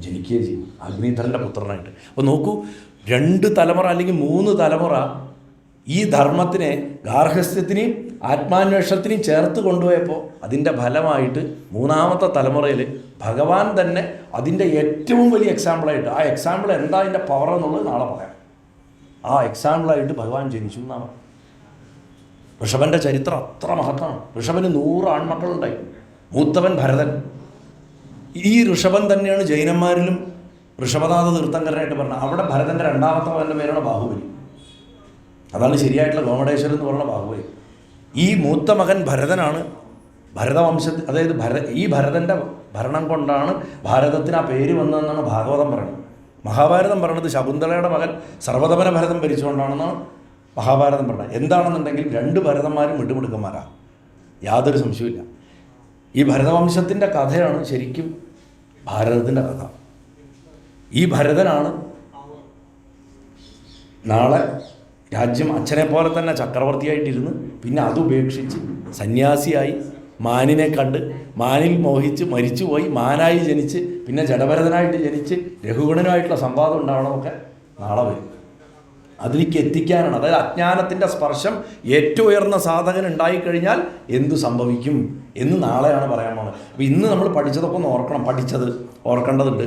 S1: ജനിക്കുകയും ചെയ്യും, അഗ്നിധരൻ്റെ പുത്രനായിട്ട്. അപ്പോൾ നോക്കൂ, 2 തലമുറ അല്ലെങ്കിൽ 3 തലമുറ ഈ ധർമ്മത്തിനെ ഗാർഹസ്ഥ്യത്തിനെയും ആത്മാന്വേഷണത്തിനെയും ചേർത്ത് കൊണ്ടുപോയപ്പോൾ അതിൻ്റെ ഫലമായിട്ട് 3ാമത്തെ തലമുറയിൽ ഭഗവാൻ തന്നെ അതിൻ്റെ ഏറ്റവും വലിയ എക്സാമ്പിളായിട്ട്, ആ എക്സാമ്പിൾ എന്താ അതിൻ്റെ പവർ എന്നുള്ളത് നാളെ പറയാം, ആ എക്സാമ്പിളായിട്ട് ഭഗവാൻ ജനിച്ചു എന്നാണ്. ഋഷഭൻ്റെ ചരിത്രം അത്ര മഹത്വമാണ്. ഋഷഭന് 100 ആൺമക്കളുണ്ടായി. മൂത്തവൻ ഭരതൻ. ഈ ഋഷഭൻ തന്നെയാണ് ജൈനന്മാരിലും ഋഷഭനാഥ തീർത്ഥങ്കരനായിട്ട് പറഞ്ഞത്. അവിടെ ഭരതൻ്റെ 2ാമത്തെ മകൻ്റെ പേരാണ് ബാഹുബലി. അതാണ് ശരിയായിട്ടുള്ള ഗോമടേശ്വരൻ എന്ന് പറഞ്ഞ ബാഹുബലി. ഈ മൂത്ത മകൻ ഭരതനാണ് ഭരതവംശത്തിൽ, അതായത് ഈ ഭരതൻ്റെ ഭരണം കൊണ്ടാണ് ഭാരതത്തിന് ആ പേര് വന്നതെന്നാണ് ഭാഗവതം പറയുന്നത്. മഹാഭാരതം പറയണത് ശകുന്തളയുടെ മകൻ സർവ്വതമന ഭരതം ഭരിച്ചുകൊണ്ടാണെന്നാണ് മഹാഭാരതം പറയുന്നത്. എന്താണെന്നുണ്ടെങ്കിൽ 2 ഭരതന്മാരും മിടുമിടുക്കന്മാരാണ്, യാതൊരു സംശയമില്ല. ഈ ഭരതവംശത്തിൻ്റെ കഥയാണ് ശരിക്കും ഭാരതത്തിൻ്റെ കഥ. ഈ ഭരതനാണ് നാളെ രാജ്യം അച്ഛനെ പോലെ തന്നെ ചക്രവർത്തിയായിട്ടിരുന്ന് പിന്നെ അതുപേക്ഷിച്ച് സന്യാസിയായി മാനിനെ കണ്ട് മാനിൽ മോഹിച്ച് മരിച്ചുപോയി മാനായി ജനിച്ച് പിന്നെ ജഡഭരതനായിട്ട് ജനിച്ച് രഘുഗണനുമായിട്ടുള്ള സംവാദം ഉണ്ടാവണമൊക്കെ നാളെ വരും. അതിലേക്ക് എത്തിക്കാനാണ്. അതായത് അജ്ഞാനത്തിൻ്റെ സ്പർശം ഏറ്റവും ഉയർന്ന സാധകൻ ഉണ്ടായിക്കഴിഞ്ഞാൽ എന്തു സംഭവിക്കും എന്ന് നാളെയാണ് പറയാൻ പോകുന്നത്. അപ്പോൾ ഇന്ന് നമ്മൾ പഠിച്ചതൊക്കെ ഒന്ന് ഓർക്കണം, ഓർക്കേണ്ടതുണ്ട്.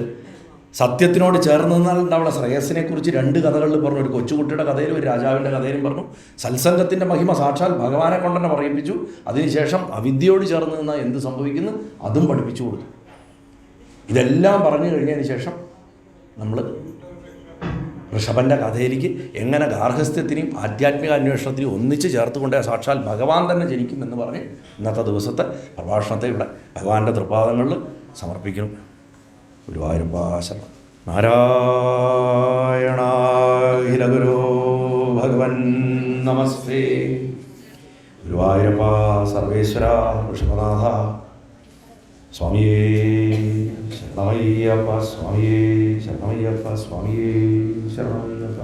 S1: സത്യത്തിനോട് ചേർന്ന് നിന്നാൽ ഉണ്ടാവുന്ന ശ്രേയസ്സിനെക്കുറിച്ച് 2 കഥകളിൽ പറഞ്ഞു. ഒരു കൊച്ചുകുട്ടിയുടെ കഥയിലും ഒരു രാജാവിൻ്റെ കഥയിലും പറഞ്ഞു. സത്സംഗത്തിൻ്റെ മഹിമ സാക്ഷാൽ ഭഗവാനെ കൊണ്ട് തന്നെ പറയിപ്പിച്ചു. അതിനുശേഷം അവിദ്യയോട് ചേർന്ന് നിന്നാൽ എന്ത് സംഭവിക്കുന്നു അതും പഠിപ്പിച്ചു കൊടുത്തു. ഇതെല്ലാം പറഞ്ഞു കഴിഞ്ഞതിന് ശേഷം നമ്മൾ ഋഷഭൻ്റെ കഥയിലേക്ക് എങ്ങനെ ഗാർഹസ്ഥ്യത്തിനെയും ആധ്യാത്മിക അന്വേഷണത്തിനെയും ഒന്നിച്ച് ചേർത്തുകൊണ്ട് സാക്ഷാൽ ഭഗവാൻ തന്നെ ജനിക്കുമെന്ന് പറഞ്ഞ് ഇന്നത്തെ ദിവസത്തെ പ്രഭാഷണത്തെ ഇവിടെ ഭഗവാന്റെ തൃപാദങ്ങളിൽ സമർപ്പിക്കുന്നു. ഗുരുവായൂരപ്പ ശരണം. നാരായണാഖില ഗുരോ ഭഗവൻ നമസ്തേ. ഗുരുവായൂരപ്പ സർവേശ്വര ഋഷഭനാഥ സ്വാമിയേ ശരണമയ്യപ്പ, സ്വാമിയേ ശരണമയ്യപ്പ, സ്വാമിയേ ശരണമയ്യപ്പ.